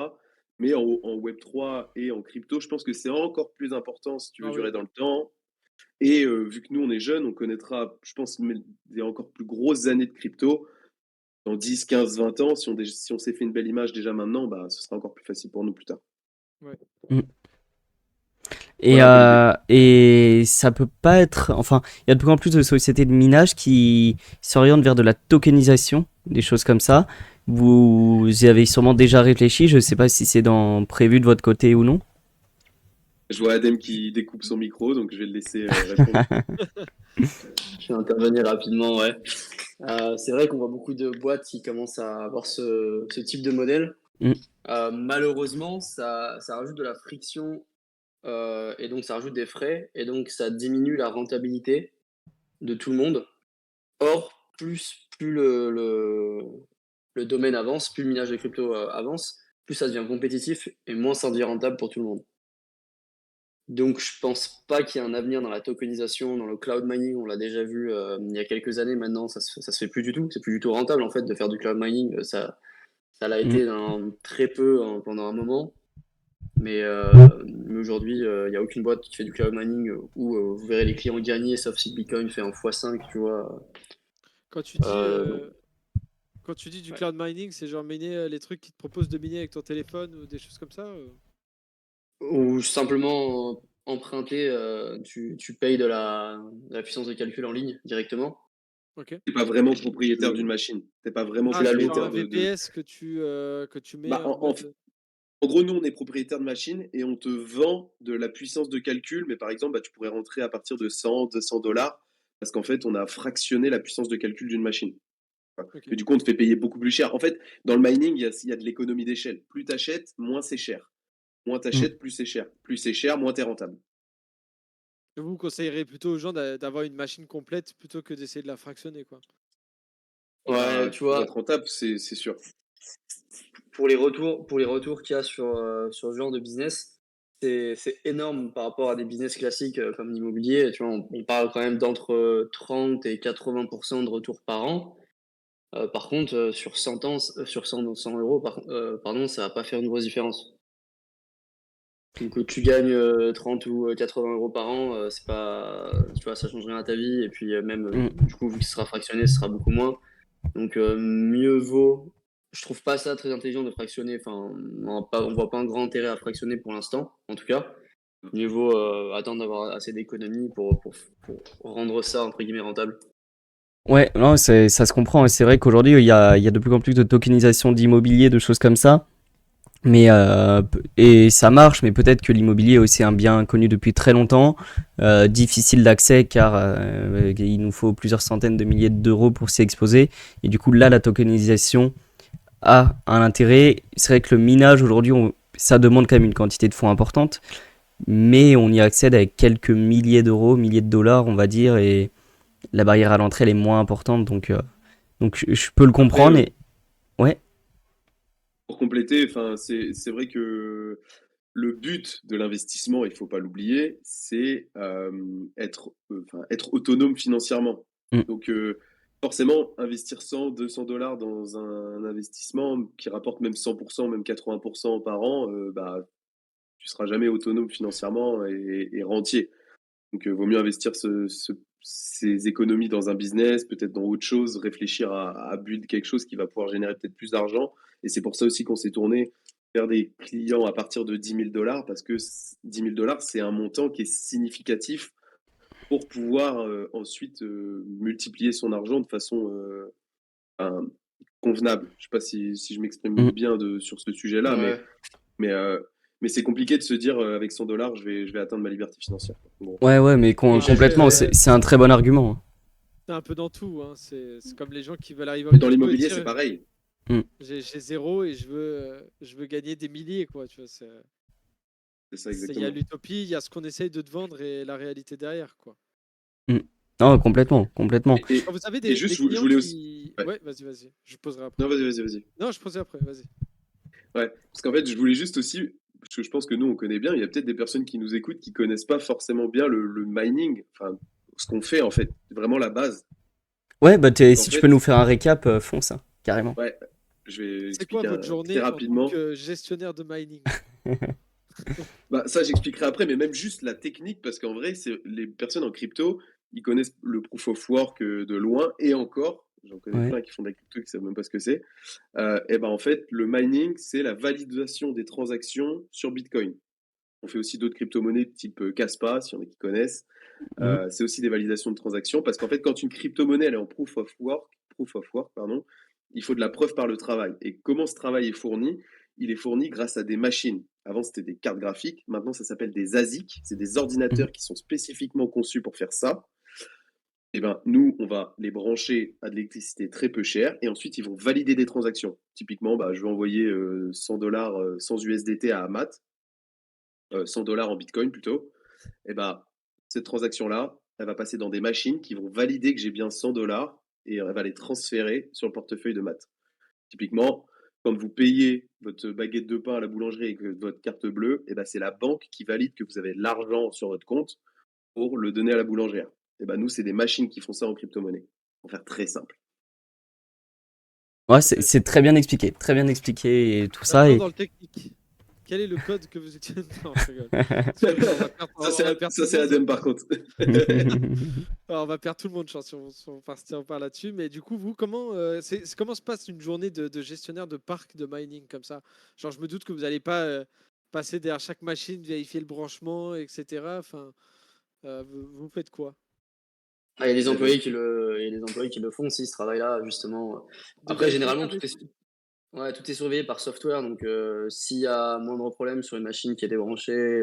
S3: Mais en Web 3 et en crypto, je pense que c'est encore plus important si tu veux
S2: Ah oui,
S3: durer dans le temps. Et vu que nous, on est jeunes, on connaîtra, je pense, des encore plus grosses années de crypto. Dans 10, 15, 20 ans, si on s'est fait une belle image déjà maintenant, bah, ce sera encore plus facile pour nous plus tard.
S2: ouais.
S1: Et,
S3: Voilà un peu l'idée.
S1: et ça peut pas être. Enfin, il y a de plus en plus de sociétés de minage qui s'orientent vers de la tokenisation, des choses comme ça. Vous y avez sûrement déjà réfléchi. Je sais pas si c'est prévu de votre côté ou non.
S3: Je vois Adem qui découpe son micro, donc je vais le laisser répondre.
S4: Je vais intervenir rapidement, ouais. C'est vrai qu'on voit beaucoup de boîtes qui commencent à avoir ce type de modèle.
S1: Mm.
S4: Malheureusement, ça rajoute de la friction et donc ça rajoute des frais et donc ça diminue la rentabilité de tout le monde. Or, plus le domaine avance, plus le minage de crypto avance, plus ça devient compétitif et moins ça devient rentable pour tout le monde. Donc, je pense pas qu'il y ait un avenir dans la tokenisation, dans le cloud mining. On l'a déjà vu il y a quelques années maintenant, ça se fait plus du tout. C'est plus du tout rentable en fait de faire du cloud mining. Ça l'a
S1: Mm.
S4: été très peu pendant un moment. Mais aujourd'hui, il n'y a aucune boîte qui fait du cloud mining où vous verrez les clients gagner, sauf si Bitcoin fait un x5, tu vois.
S2: Quand tu dis,
S4: Donc,
S2: quand tu dis du
S4: ouais.
S2: cloud mining, c'est genre miner les trucs qui te proposent de miner avec ton téléphone ou des choses comme ça
S4: Ou simplement emprunter, tu payes de la puissance de calcul en ligne directement.
S2: Ok.
S3: T'es pas vraiment propriétaire d'une machine. T'es pas vraiment
S4: Tu
S2: Ah,
S4: la
S2: c'est
S4: loues,
S2: genre
S3: propriétaire
S2: un
S4: quoi.
S3: de.
S2: VPS que tu mets
S3: Bah,
S2: en mode.
S3: en gros, nous, on est propriétaire de machine et on te vend de la puissance de calcul. Mais par exemple, bah, tu pourrais rentrer à partir de 100, 200 dollars parce qu'en fait, on a fractionné la puissance de calcul d'une machine.
S2: Ok.
S3: Mais du coup, on te fait payer beaucoup plus cher. En fait, dans le mining, il y a de l'économie d'échelle. Plus tu achètes, moins c'est cher. Moins tu
S1: Mm.
S3: achètes, plus c'est cher. Plus c'est cher, moins tu es rentable.
S2: Et vous conseillerez plutôt aux gens d'avoir une machine complète plutôt que d'essayer de la fractionner, quoi.
S4: Ouais,
S3: Bah,
S4: tu
S3: pour
S4: vois,
S3: être rentable, c'est sûr.
S4: pour les retours qu'il y a sur ce genre de business, c'est énorme par rapport à des business classiques comme l'immobilier. Tu vois, on parle quand même d'entre 30 et 80% de retour par an. Par contre, sur 100 ans, sur 100 euros, pardon, ça va pas faire une grosse différence. Donc, tu gagnes 30 ou 80 euros par an, c'est pas, tu vois, ça change rien à ta vie. Et puis, même,
S1: Mm.
S4: du coup, vu que ce sera fractionné, ce sera beaucoup moins. Donc, mieux vaut. Je trouve pas ça très intelligent de fractionner. Enfin, on voit pas un grand intérêt à fractionner pour l'instant, en tout cas. Mieux vaut attendre d'avoir assez d'économies pour rendre ça, entre guillemets, rentable.
S1: Ouais, non, ça se comprend. Et c'est vrai qu'aujourd'hui, il y a de plus en plus de tokenisation d'immobilier, de choses comme ça. Mais et ça marche, mais peut-être que l'immobilier est aussi un bien connu depuis très longtemps, difficile d'accès car il nous faut plusieurs centaines de milliers d'euros pour s'y exposer. Et du coup, là, la tokenisation a un intérêt. C'est vrai que le minage aujourd'hui, ça demande quand même une quantité de fonds importante, mais on y accède avec quelques milliers d'euros, milliers de dollars, on va dire, et la barrière à l'entrée elle est moins importante, donc je peux le
S3: Après,
S1: comprendre. Et ouais.
S3: pour compléter, enfin, c'est vrai que le but de l'investissement, il faut pas l'oublier, c'est être autonome financièrement.
S1: Mm.
S3: Donc, forcément, investir 100, 200 dollars dans un investissement qui rapporte même 100%, même 80% par an, bah, tu seras jamais autonome financièrement et rentier. Donc, vaut mieux investir ces économies dans un business, peut-être dans autre chose, réfléchir à build quelque chose qui va pouvoir générer peut-être plus d'argent. Et c'est pour ça aussi qu'on s'est tourné vers des clients à partir de 10 000 dollars, parce que 10 000 dollars, c'est un montant qui est significatif pour pouvoir ensuite multiplier son argent de façon convenable. Je ne sais pas si je m'exprime
S1: Mm.
S3: bien sur ce sujet-là,
S4: Ouais.
S3: mais, euh, mais c'est compliqué de se dire avec 100 dollars, je vais atteindre ma liberté financière. Bon.
S1: Ouais, mais
S2: Et après,
S1: complètement, c'est un très bon argument.
S2: c'est un peu dans tout, hein. C'est comme les gens qui veulent arriver au
S3: Mais dans
S2: crypto et
S3: l'immobilier, c'est
S2: dire
S3: pareil.
S1: Mm.
S2: j'ai zéro et je veux gagner des milliers, quoi. Tu vois,
S3: C'est ça
S2: Il y a
S3: exactement.
S2: l'utopie, il y a ce qu'on essaye de te vendre et la réalité derrière, quoi.
S1: Mm. Non, complètement, complètement.
S3: Et, et,
S2: Quand vous avez
S3: et
S2: des
S3: juste, je
S2: clients
S3: voulais aussi.
S2: qui...
S3: Ouais.
S2: Ouais, vas-y. Je poserai après.
S3: Non, vas-y.
S2: Non, je poserai après, vas-y.
S3: Ouais, parce qu'en fait, je voulais juste aussi, parce que je pense que nous, on connaît bien, il y a peut-être des personnes qui nous écoutent qui connaissent pas forcément bien le mining, enfin, ce qu'on fait en fait, vraiment la base.
S1: Ouais, bah
S3: En
S1: si tu peux nous
S3: fait,
S1: faire un récap, fonce, hein, carrément.
S3: ouais, je vais
S2: C'est quoi
S3: expliquer
S2: votre
S3: très
S2: journée en tant
S3: rapidement.
S2: que gestionnaire de mining?
S3: Bah, ça, j'expliquerai après, mais même juste la technique, parce qu'en vrai, c'est les personnes en crypto, ils connaissent le proof of work de loin, et encore, j'en connais
S1: Ouais.
S3: plein qui font de la crypto qui savent même pas ce que c'est. Et ben en fait, le mining, c'est la validation des transactions sur Bitcoin. On fait aussi d'autres crypto-monnaies type Caspa, si on est qui connaissent.
S1: Mm.
S3: C'est aussi des validations de transactions parce qu'en fait, quand une crypto-monnaie elle est en proof of work, pardon, il faut de la preuve par le travail. Et comment ce travail est fourni? Il est fourni grâce à des machines. Avant, c'était des cartes graphiques. Maintenant, ça s'appelle des ASIC. C'est des
S1: Mm.
S3: ordinateurs qui sont spécifiquement conçus pour faire ça. Et ben, nous, on va les brancher à de l'électricité très peu chère et ensuite, ils vont valider des transactions. Typiquement, bah, je vais envoyer $100, 100 USDT à Amat, $100 en Bitcoin plutôt. Et bah, cette transaction-là, elle va passer dans des machines qui vont valider que j'ai bien $100 et elle va les transférer sur le portefeuille de maths. Typiquement, quand vous payez votre baguette de pain à la boulangerie avec votre carte bleue, et ben c'est la banque qui valide que vous avez de l'argent sur votre compte pour le donner à la boulangère. Et ben nous, c'est des machines qui font ça en crypto-monnaie. Pour faire très simple.
S1: Ouais,
S2: Ok.
S1: c'est très bien expliqué et tout ça.
S2: Maintenant,
S1: Et...
S2: dans le technique, quel est le code que vous utilisez? Non, je rigole. On va perdre,
S3: Ça,
S2: on va perdre tout
S3: ça,
S2: le
S3: c'est
S2: monde.
S3: Adem par contre.
S2: On va perdre tout le monde, je pense, si on part là-dessus. Mais du coup, vous, comment se passe une journée de gestionnaire de parc de mining comme ça? Genre, je me doute que vous n'allez pas passer derrière chaque machine, vérifier le branchement, etc. Enfin, vous faites quoi?
S4: Ah, il y a des
S3: Eh ben,
S4: employés il y a des employés qui le font aussi, ce travail-là, justement.
S2: De
S4: Après,
S2: vérifier les
S4: généralement,
S2: câbles et tout?
S4: ouais, tout est surveillé par software, donc s'il y a moindre problème sur une machine qui est débranchée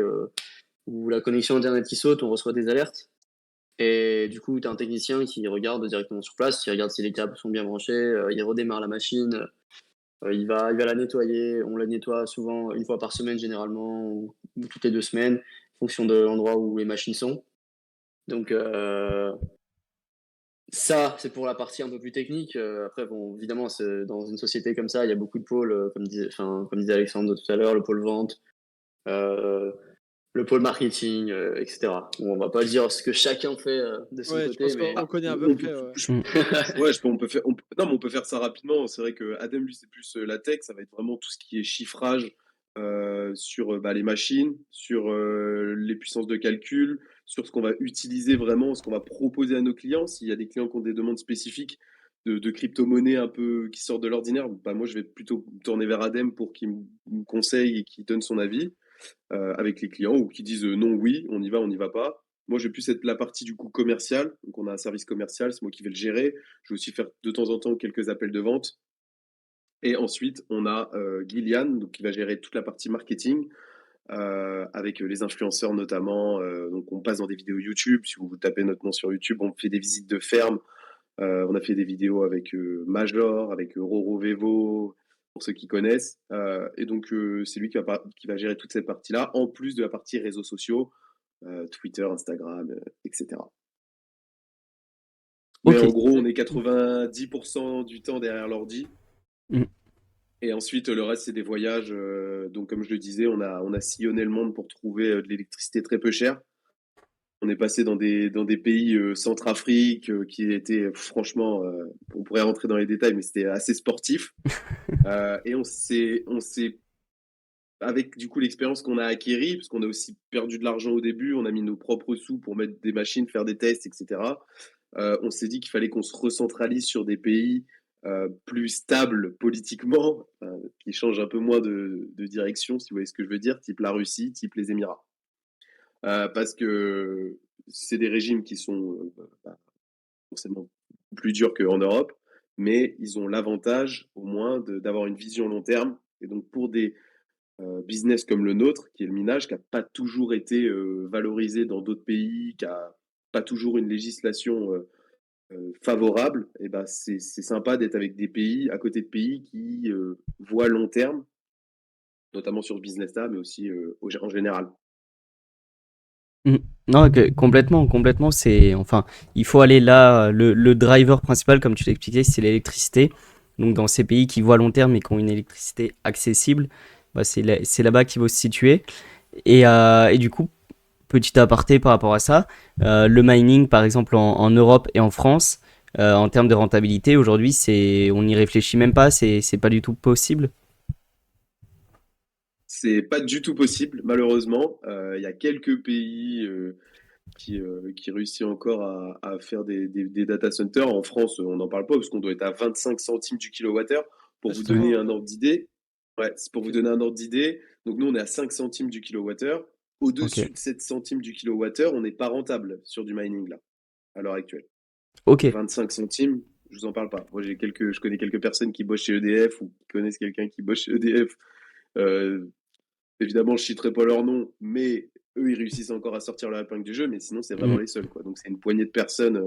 S4: ou la connexion Internet qui saute, on reçoit des alertes. Et du coup, tu as un technicien qui regarde directement sur place, qui regarde si les câbles sont bien branchés, il redémarre la machine, il va la nettoyer. On la nettoie souvent une fois par semaine généralement, ou toutes les 2 semaines, en fonction de l'endroit où les machines sont. Donc ça, c'est pour la partie un peu plus technique. Après, bon, évidemment, dans une société comme ça, il y a beaucoup de pôles, comme disait Alexandre tout à l'heure, le pôle vente, euh, le pôle marketing, etc. Bon, on va pas dire ce que chacun fait de son
S2: Ouais, je
S4: côté,
S2: pense
S4: mais
S2: qu'on connaît à peu
S3: on peut,
S2: près. Ouais.
S1: Mm.
S3: ouais, on peut faire, non, mais on peut faire ça rapidement. C'est vrai que Adem, lui, c'est plus la tech. Ça va être vraiment tout ce qui est chiffrage sur bah, les machines, sur les puissances de calcul, sur ce qu'on va utiliser vraiment, ce qu'on va proposer à nos clients. S'il y a des clients qui ont des demandes spécifiques de crypto-monnaies un peu qui sortent de l'ordinaire, bah, moi, je vais plutôt me tourner vers Adem pour qu'il me conseille et qu'il donne son avis avec les clients ou qui disent non, oui, on n'y va pas. Moi, je vais plus être la partie du coup commerciale. Donc, on a un service commercial, c'est moi qui vais le gérer. Je vais aussi faire de temps en temps quelques appels de vente. Et ensuite, on a Gillian, donc, qui va gérer toute la partie marketing, avec les influenceurs notamment. Donc, on passe dans des vidéos YouTube. Si vous tapez notre nom sur YouTube, on fait des visites de ferme. On a fait des vidéos avec Major, avec Roro Vevo, pour ceux qui connaissent. Et donc, c'est lui qui va gérer toute cette partie-là, en plus de la partie réseaux sociaux, Twitter, Instagram, etc. Mais
S1: Ok.
S3: en gros, on est 90% du temps derrière l'ordi.
S1: Mm.
S3: Et ensuite, le reste, c'est des voyages. Donc, comme je le disais, on a sillonné le monde pour trouver de l'électricité très peu chère. On est passé dans des pays Centrafrique qui étaient franchement, on pourrait rentrer dans les détails, mais c'était assez sportif. Et on s'est, avec du coup l'expérience qu'on a acquérie, parce qu'on a aussi perdu de l'argent au début, on a mis nos propres sous pour mettre des machines, faire des tests, etc. On s'est dit qu'il fallait qu'on se recentralise sur des pays plus stables politiquement, qui changent un peu moins de direction, si vous voyez ce que je veux dire, type la Russie, type les Émirats. Parce que c'est des régimes qui sont bah, forcément plus durs qu'en Europe, mais ils ont l'avantage au moins d'avoir une vision long terme. Et donc pour des business comme le nôtre, qui est le minage, qui n'a pas toujours été valorisé dans d'autres pays, qui n'a pas toujours une législation favorable, et ben c'est sympa d'être avec des pays, à côté de pays qui voient long terme, notamment sur ce business-là, mais aussi en général.
S1: Mm. Non, complètement, complètement. Enfin, il faut aller là. Le driver principal, comme tu l'expliquais, c'est l'électricité. Donc, dans ces pays qui voient à long terme et qui ont une électricité accessible, bah, c'est là-bas qu'il faut se situer. Et du coup, petit aparté par rapport à ça, le mining, par exemple, en Europe et en France, en termes de rentabilité, aujourd'hui, on n'y réfléchit même pas. C'est pas du tout possible.
S3: C'est pas du tout possible, malheureusement. Il y a quelques pays qui réussissent encore à faire des data centers. En France, on n'en parle pas parce qu'on doit être à 25 centimes du kilowattheure. Pour
S2: À
S3: vous
S2: ce niveau,
S3: donner un
S2: ouais.
S3: ordre d'idée, ouais, c'est pour vous
S2: Ok.
S3: donner un ordre d'idée. Donc nous, on est à 5 centimes du kilowattheure.
S1: Ok.
S3: Au-dessus de 7 centimes du kilowattheure, on n'est pas rentable sur du mining là, à l'heure actuelle.
S1: Ok.
S3: Donc 25 centimes, je vous en parle pas. Moi, je connais quelques personnes qui bossent chez EDF ou qui connaissent quelqu'un qui bosse chez EDF. Euh, Évidemment, je citerai pas leur nom, mais eux, ils réussissent encore à sortir leur épingle du jeu, mais sinon, c'est vraiment
S1: Mm.
S3: les seuls, quoi. Donc, c'est une poignée de personnes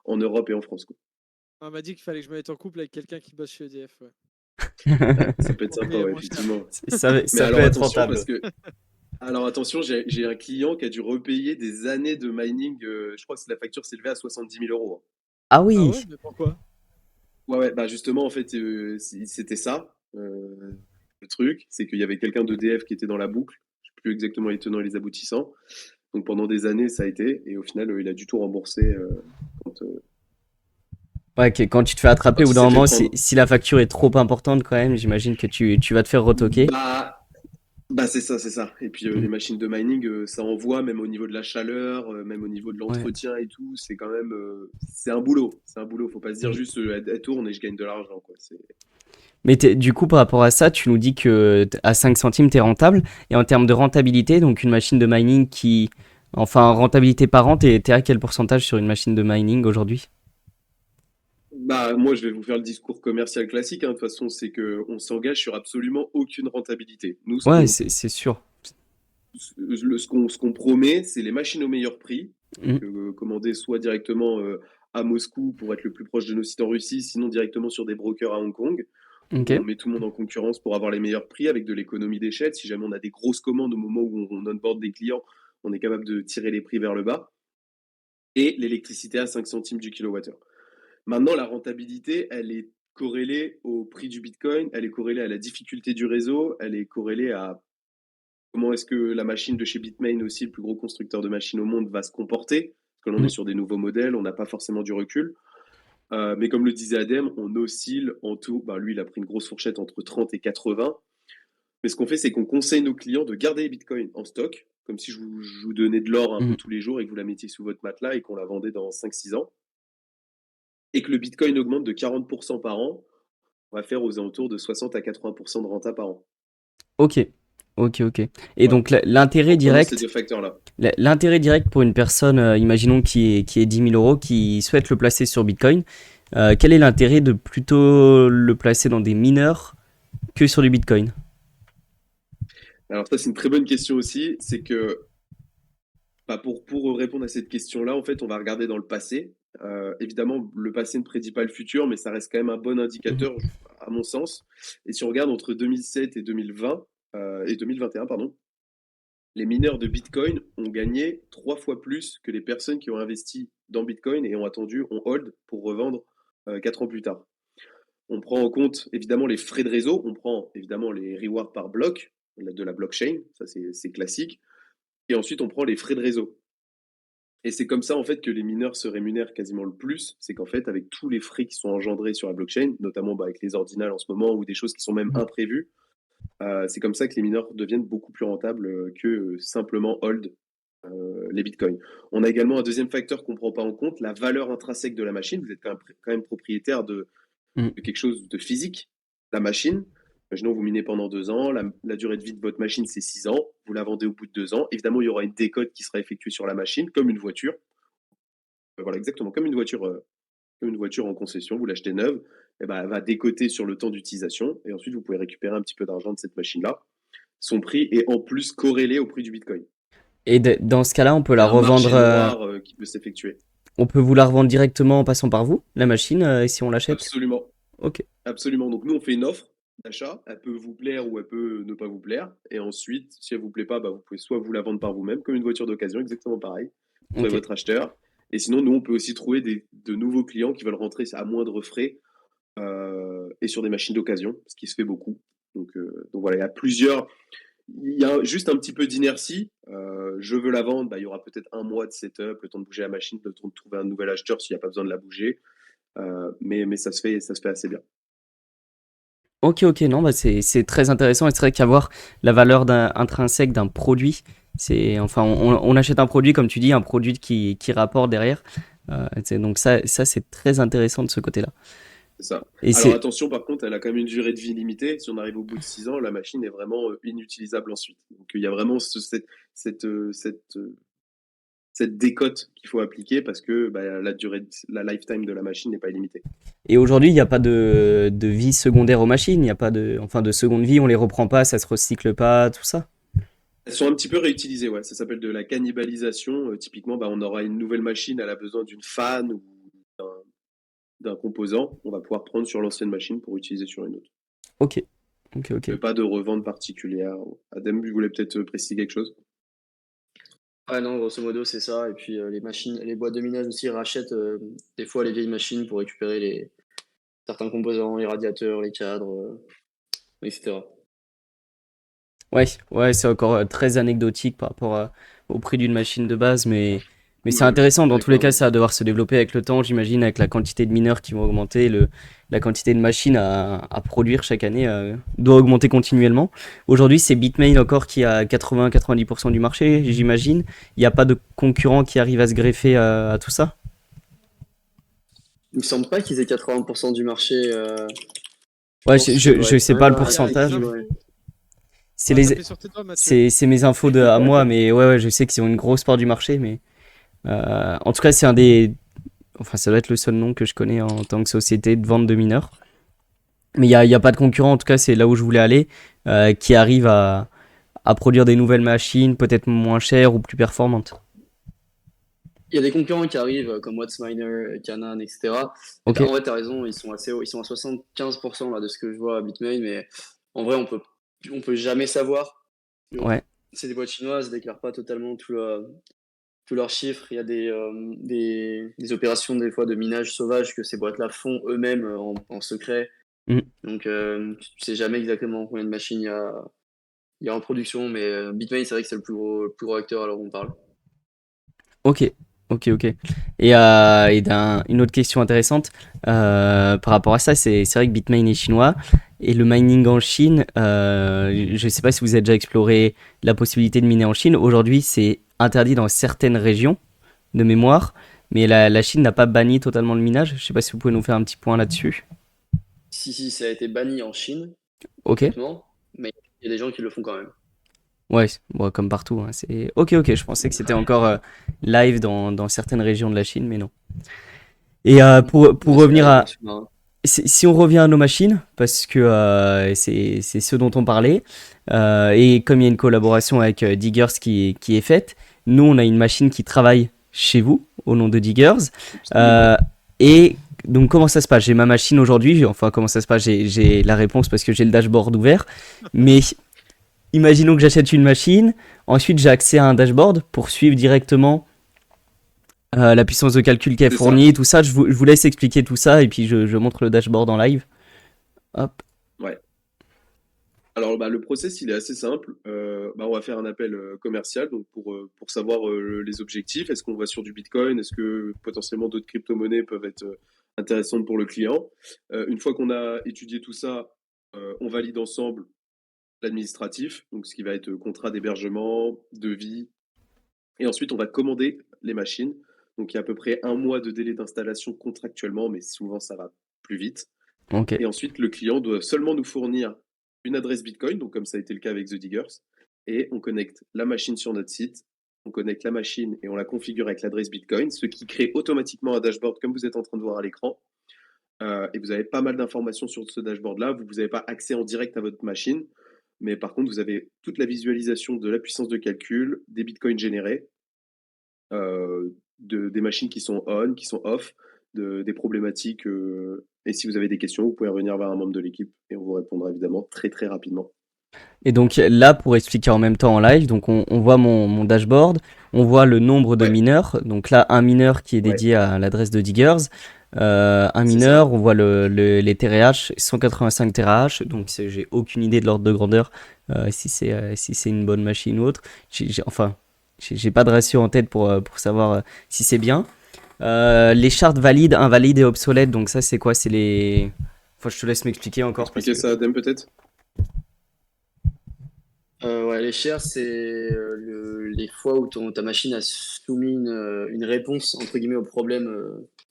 S3: en Europe et en France, quoi.
S2: On m'a dit qu'il fallait que je me mette en couple avec quelqu'un qui bosse chez EDF. Ouais.
S3: Ouais, ça peut être
S2: Pour
S3: sympa,
S2: payer
S3: ouais,
S2: moins cher.
S3: effectivement. Mais
S1: Ça peut
S3: alors,
S1: être
S3: attention,
S1: rentable.
S3: parce que, alors, attention, j'ai un client qui a dû repayer des années de mining. Je crois que la facture s'est levée à 70 000 euros, hein.
S1: Ah
S2: Ah
S1: oui.
S2: ouais, mais pourquoi?
S3: Ouais, ouais, bah justement, en fait, c'était ça. Le truc, c'est qu'il y avait quelqu'un d'EDF qui était dans la boucle. Je sais plus exactement les tenants et les aboutissants. Donc pendant des années, ça a été. Et au final, il a du tout remboursé quand,
S1: Ouais, quand tu te fais attraper, au
S3: quand
S1: bout
S3: il
S1: d'un
S3: s'est fait
S1: moment,
S3: prendre.
S1: si la facture est trop importante quand même, j'imagine que tu vas te faire retoquer.
S3: Bah, bah c'est ça, c'est ça. Et puis les
S1: Mm.
S3: machines de mining, ça envoie, même au niveau de la chaleur, même au niveau de
S1: Ouais.
S3: l'entretien et tout. C'est quand même, c'est un boulot. C'est un boulot. Faut pas se dire
S1: Mm.
S3: juste, elle tourne et je gagne de l'argent, quoi.
S1: Mais du coup, par rapport à ça, tu nous dis que à 5 centimes, tu es rentable. Et en termes de rentabilité, donc une machine de mining qui. Enfin, rentabilité par an, t'es à quel pourcentage sur une machine de mining aujourd'hui?
S3: Bah, moi, je vais vous faire le discours commercial classique, hein. De toute façon, c'est que on s'engage sur absolument aucune rentabilité. Nous,
S1: Ouais, c'est sûr.
S3: ce qu'on promet, c'est les machines au meilleur prix,
S1: Mm.
S3: donc commandées soit directement à Moscou pour être le plus proche de nos sites en Russie, sinon directement sur des brokers à Hong Kong,
S1: Ok.
S3: où on met tout le monde en concurrence pour avoir les meilleurs prix avec de l'économie d'échelle. Si jamais on a des grosses commandes au moment où on onboard des clients, on est capable de tirer les prix vers le bas. Et l'électricité à 5 centimes du kilowattheure. Maintenant, la rentabilité, elle est corrélée au prix du Bitcoin, elle est corrélée à la difficulté du réseau, elle est corrélée à comment est-ce que la machine de chez Bitmain aussi, le plus gros constructeur de machines au monde, va se comporter. Parce que là, on est
S1: Mm.
S3: sur des nouveaux modèles, on n'a pas forcément du recul. Mais comme le disait Adem, on oscille en tout. Ben, lui, il a pris une grosse fourchette entre 30 et 80. Mais ce qu'on fait, c'est qu'on conseille nos clients de garder les bitcoins en stock, comme si je vous donnais de l'or un peu
S1: Mm.
S3: tous les jours et que vous la mettiez sous votre matelas et qu'on la vendait dans 5-6 ans. Et que le bitcoin augmente de 40% par an, on va faire aux alentours de 60 à 80% de renta par an.
S1: Ok. Ok, ok. Et
S3: Voilà.
S1: donc l'intérêt
S3: En prenant ces
S1: direct.
S3: deux facteurs-là.
S1: L'intérêt direct pour une personne, imaginons qui est 10 000 euros, qui souhaite le placer sur Bitcoin, quel est l'intérêt de plutôt le placer dans des mineurs que sur du Bitcoin?
S3: Alors ça, c'est une très bonne question aussi. C'est que bah, pour répondre à cette question-là, en fait, on va regarder dans le passé. Évidemment, le passé ne prédit pas le futur, mais ça reste quand même un bon
S1: Mhm.
S3: indicateur, à mon sens. Et si on regarde entre 2007 et 2020, et 2021, pardon, les mineurs de Bitcoin ont gagné 3 fois plus que les personnes qui ont investi dans Bitcoin et ont hold pour revendre 4 ans plus tard. On prend en compte évidemment les frais de réseau, on prend évidemment les rewards par bloc de la blockchain, ça c'est classique, et ensuite on prend les frais de réseau. Et c'est comme ça en fait que les mineurs se rémunèrent quasiment le plus, c'est qu'en fait avec tous les frais qui sont engendrés sur la blockchain, notamment avec les ordinals en ce moment ou des choses qui sont même imprévues, c'est comme ça que les mineurs deviennent beaucoup plus rentables que simplement hold les bitcoins. On a également un deuxième facteur qu'on ne prend pas en compte, la valeur intrinsèque de la machine. Vous êtes quand même propriétaire
S1: Mhm.
S3: de quelque chose de physique, la machine. Imaginons, vous minez pendant 2 ans, la durée de vie de votre machine, c'est 6 ans, vous la vendez au bout de 2 ans. Évidemment, il y aura une décote qui sera effectuée sur la machine, comme une voiture. Voilà, exactement, comme une voiture en concession, vous l'achetez neuve, et ben, elle va décoter sur le temps d'utilisation, et ensuite vous pouvez récupérer un petit peu d'argent de cette machine-là. Son prix est en plus corrélé au prix du Bitcoin.
S1: Et dans ce cas-là, on peut
S3: Il y
S1: la
S3: a un
S1: revendre,
S3: marché noir qui peut s'effectuer.
S1: on peut vous la revendre directement en passant par vous, la machine, si on l'achète?
S3: Absolument.
S1: Ok.
S3: Absolument. Donc nous, on fait une offre. d'achat. Elle peut vous plaire ou elle peut ne pas vous plaire. Et ensuite, si elle vous plaît pas, bah, vous pouvez soit vous la vendre par vous-même, comme une voiture d'occasion, exactement pareil. Vous trouvez
S1: Ok.
S3: votre acheteur. Et sinon, nous, on peut aussi trouver de nouveaux clients qui veulent rentrer à moindre frais et sur des machines d'occasion, ce qui se fait beaucoup. Donc voilà, il y a juste un petit peu d'inertie. Je veux la vendre, bah, il y aura peut-être un mois de setup, le temps de bouger la machine, le temps de trouver un nouvel acheteur s'il n'y a pas besoin de la bouger. Mais ça se fait assez bien.
S1: Ok, ok, non, bah c'est très intéressant et c'est vrai qu'avoir la valeur intrinsèque d'un produit, enfin, on achète un produit, comme tu dis, un produit qui rapporte derrière. Donc ça c'est très intéressant de ce côté-là.
S3: C'est ça.
S1: Et
S3: Alors
S1: c'est,
S3: attention, par contre, elle a quand même une durée de vie limitée. Si on arrive au bout de 6 ans, la machine est vraiment inutilisable ensuite. Donc il y a vraiment cette, euh, cette, euh, cette décote qu'il faut appliquer parce que bah, la lifetime de la machine n'est pas illimitée.
S1: et aujourd'hui, il n'y a pas de vie secondaire aux machines, il n'y a pas enfin, de seconde vie, on les reprend pas, ça se recycle pas, tout ça.
S3: Elles sont un petit peu réutilisées, ouais. Ça s'appelle de la cannibalisation. Typiquement, bah, on aura une nouvelle machine, elle a besoin d'une fan ou d'un composant. On va pouvoir prendre sur l'ancienne machine pour utiliser sur une autre.
S1: Ok, ok, ok.
S3: Mais pas de revente particulière. Adem, vous voulez peut-être préciser quelque chose?
S4: Ouais, non, grosso modo, c'est ça. Et puis les machines, les boîtes de minage aussi rachètent des fois les vieilles machines pour récupérer certains composants, les radiateurs, les cadres, etc.
S1: Ouais, ouais, c'est encore très anecdotique par rapport au prix d'une machine de base, mais c'est
S3: Ouais,
S1: intéressant. Dans tous les cas,
S3: d'accord.
S1: ça va devoir se développer avec le temps, j'imagine, avec la quantité de mineurs qui vont augmenter, la quantité de machines à produire chaque année doit augmenter continuellement. Aujourd'hui, c'est Bitmain encore qui a 80-90% du marché, j'imagine. Il n'y a pas de concurrent qui arrive à se greffer à tout ça.
S4: Il me semble pas qu'ils aient 80% du marché. Je
S1: Ouais,
S4: pense que ça doit
S1: je
S4: être
S1: sais
S2: Ouais,
S1: pas le
S2: il y a
S1: pourcentage.
S2: des
S4: ouais.
S1: C'est
S2: Ouais,
S1: les,
S2: t'as fait sur tes doigts, Mathieu.
S1: c'est mes infos à moi, mais ouais, ouais, je sais qu'ils ont une grosse part du marché, mais en tout cas, c'est un des. Enfin, ça doit être le seul nom que je connais en tant que société de vente de mineurs. Mais il y a pas de concurrent, en tout cas, c'est là où je voulais aller, qui arrive à produire des nouvelles machines, peut-être moins chères ou plus performantes.
S4: Il y a des concurrents qui arrivent comme WhatsMiner, Canaan, etc. Et
S1: Ok,
S4: en vrai, tu as raison, ils sont assez hauts. Ils sont à 75% là, de ce que je vois à Bitmain, mais en vrai, on peut jamais savoir.
S1: ouais.
S4: C'est des boîtes chinoises, elles déclarent pas totalement tous leurs chiffres. Il y a des opérations des fois de minage sauvage que ces boîtes-là font eux-mêmes en secret.
S1: Mm.
S4: Donc tu sais jamais exactement combien de machines il y a en production, mais Bitmain, c'est vrai que c'est le plus gros acteur alors on parle.
S1: Ok, ok, ok. Et une autre question intéressante par rapport à ça, c'est vrai que Bitmain est chinois et le mining en Chine, je ne sais pas si vous avez déjà exploré la possibilité de miner en Chine. Aujourd'hui, c'est interdit dans certaines régions de mémoire, mais la Chine n'a pas banni totalement le minage. Je ne sais pas si vous pouvez nous faire un petit point là-dessus.
S4: Si, ça a été banni en Chine,
S1: Ok,
S4: complètement, mais il y a des gens qui le font quand même.
S1: ouais, bon, comme partout, hein, c'est ok, ok. Je pensais que c'était encore live dans certaines régions de la Chine, mais non. Et pour
S4: Ouais, c'est
S1: revenir
S4: live
S1: à,
S4: dans ce
S1: si on revient à nos machines, parce que c'est ce dont on parlait, et comme il y a une collaboration avec Diggers qui est faite, nous on a une machine qui travaille chez vous au nom de Diggers.
S4: Absolument.
S1: Euh, et donc comment ça se passe? J'ai ma machine aujourd'hui, enfin comment ça se passe? J'ai la réponse parce que j'ai le dashboard ouvert. Mais imaginons que j'achète une machine, ensuite j'ai accès à un dashboard pour suivre directement la puissance de calcul qui est
S3: C'est ça.
S1: fournie, tout ça. Je vous laisse expliquer tout ça et puis je montre le dashboard en live. Hop.
S3: Ouais. Alors, bah, le process, il est assez simple. Bah, on va faire un appel commercial donc pour savoir les objectifs. Est-ce qu'on va sur du Bitcoin? Est-ce que potentiellement d'autres crypto-monnaies peuvent être intéressantes pour le client? Une fois qu'on a étudié tout ça, on valide ensemble l'administratif, donc ce qui va être contrat d'hébergement, devis, et ensuite on va commander les machines. Donc il y a à peu près un mois de délai d'installation contractuellement, mais souvent ça va plus vite.
S1: Ok.
S3: Et ensuite, le client doit seulement nous fournir une adresse Bitcoin, donc comme ça a été le cas avec The Diggers, et on connecte la machine sur notre site, on connecte la machine et on la configure avec l'adresse Bitcoin, ce qui crée automatiquement un dashboard comme vous êtes en train de voir à l'écran. Et vous avez pas mal d'informations sur ce dashboard-là. Vous n'avez pas accès en direct à votre machine, mais par contre, vous avez toute la visualisation de la puissance de calcul, des bitcoins générés, des machines qui sont on, qui sont off, des problématiques Et si vous avez des questions, vous pouvez revenir vers un membre de l'équipe et on vous répondra évidemment très très rapidement.
S1: Et donc là, pour expliquer en même temps en live, donc on voit mon dashboard, on voit le nombre de
S3: Ouais,
S1: mineurs. Donc là, un mineur qui est
S3: ouais,
S1: dédié à l'adresse de Diggers. Un
S3: c'est
S1: mineur,
S3: ça.
S1: on voit les TRH, 185 TRH. Donc j'ai aucune idée de l'ordre de grandeur, si c'est une bonne machine ou autre. Enfin, j'ai pas de ratio en tête pour savoir si c'est bien. Les chartes valides, invalides et obsolètes. Donc ça, c'est quoi? C'est les... Enfin, je te laisse m'expliquer encore parce
S3: Expliquer
S1: que...
S3: ça, Adem, peut-être?
S4: Ouais, les shares, c'est les fois où ta machine a soumis une réponse, entre guillemets, au problème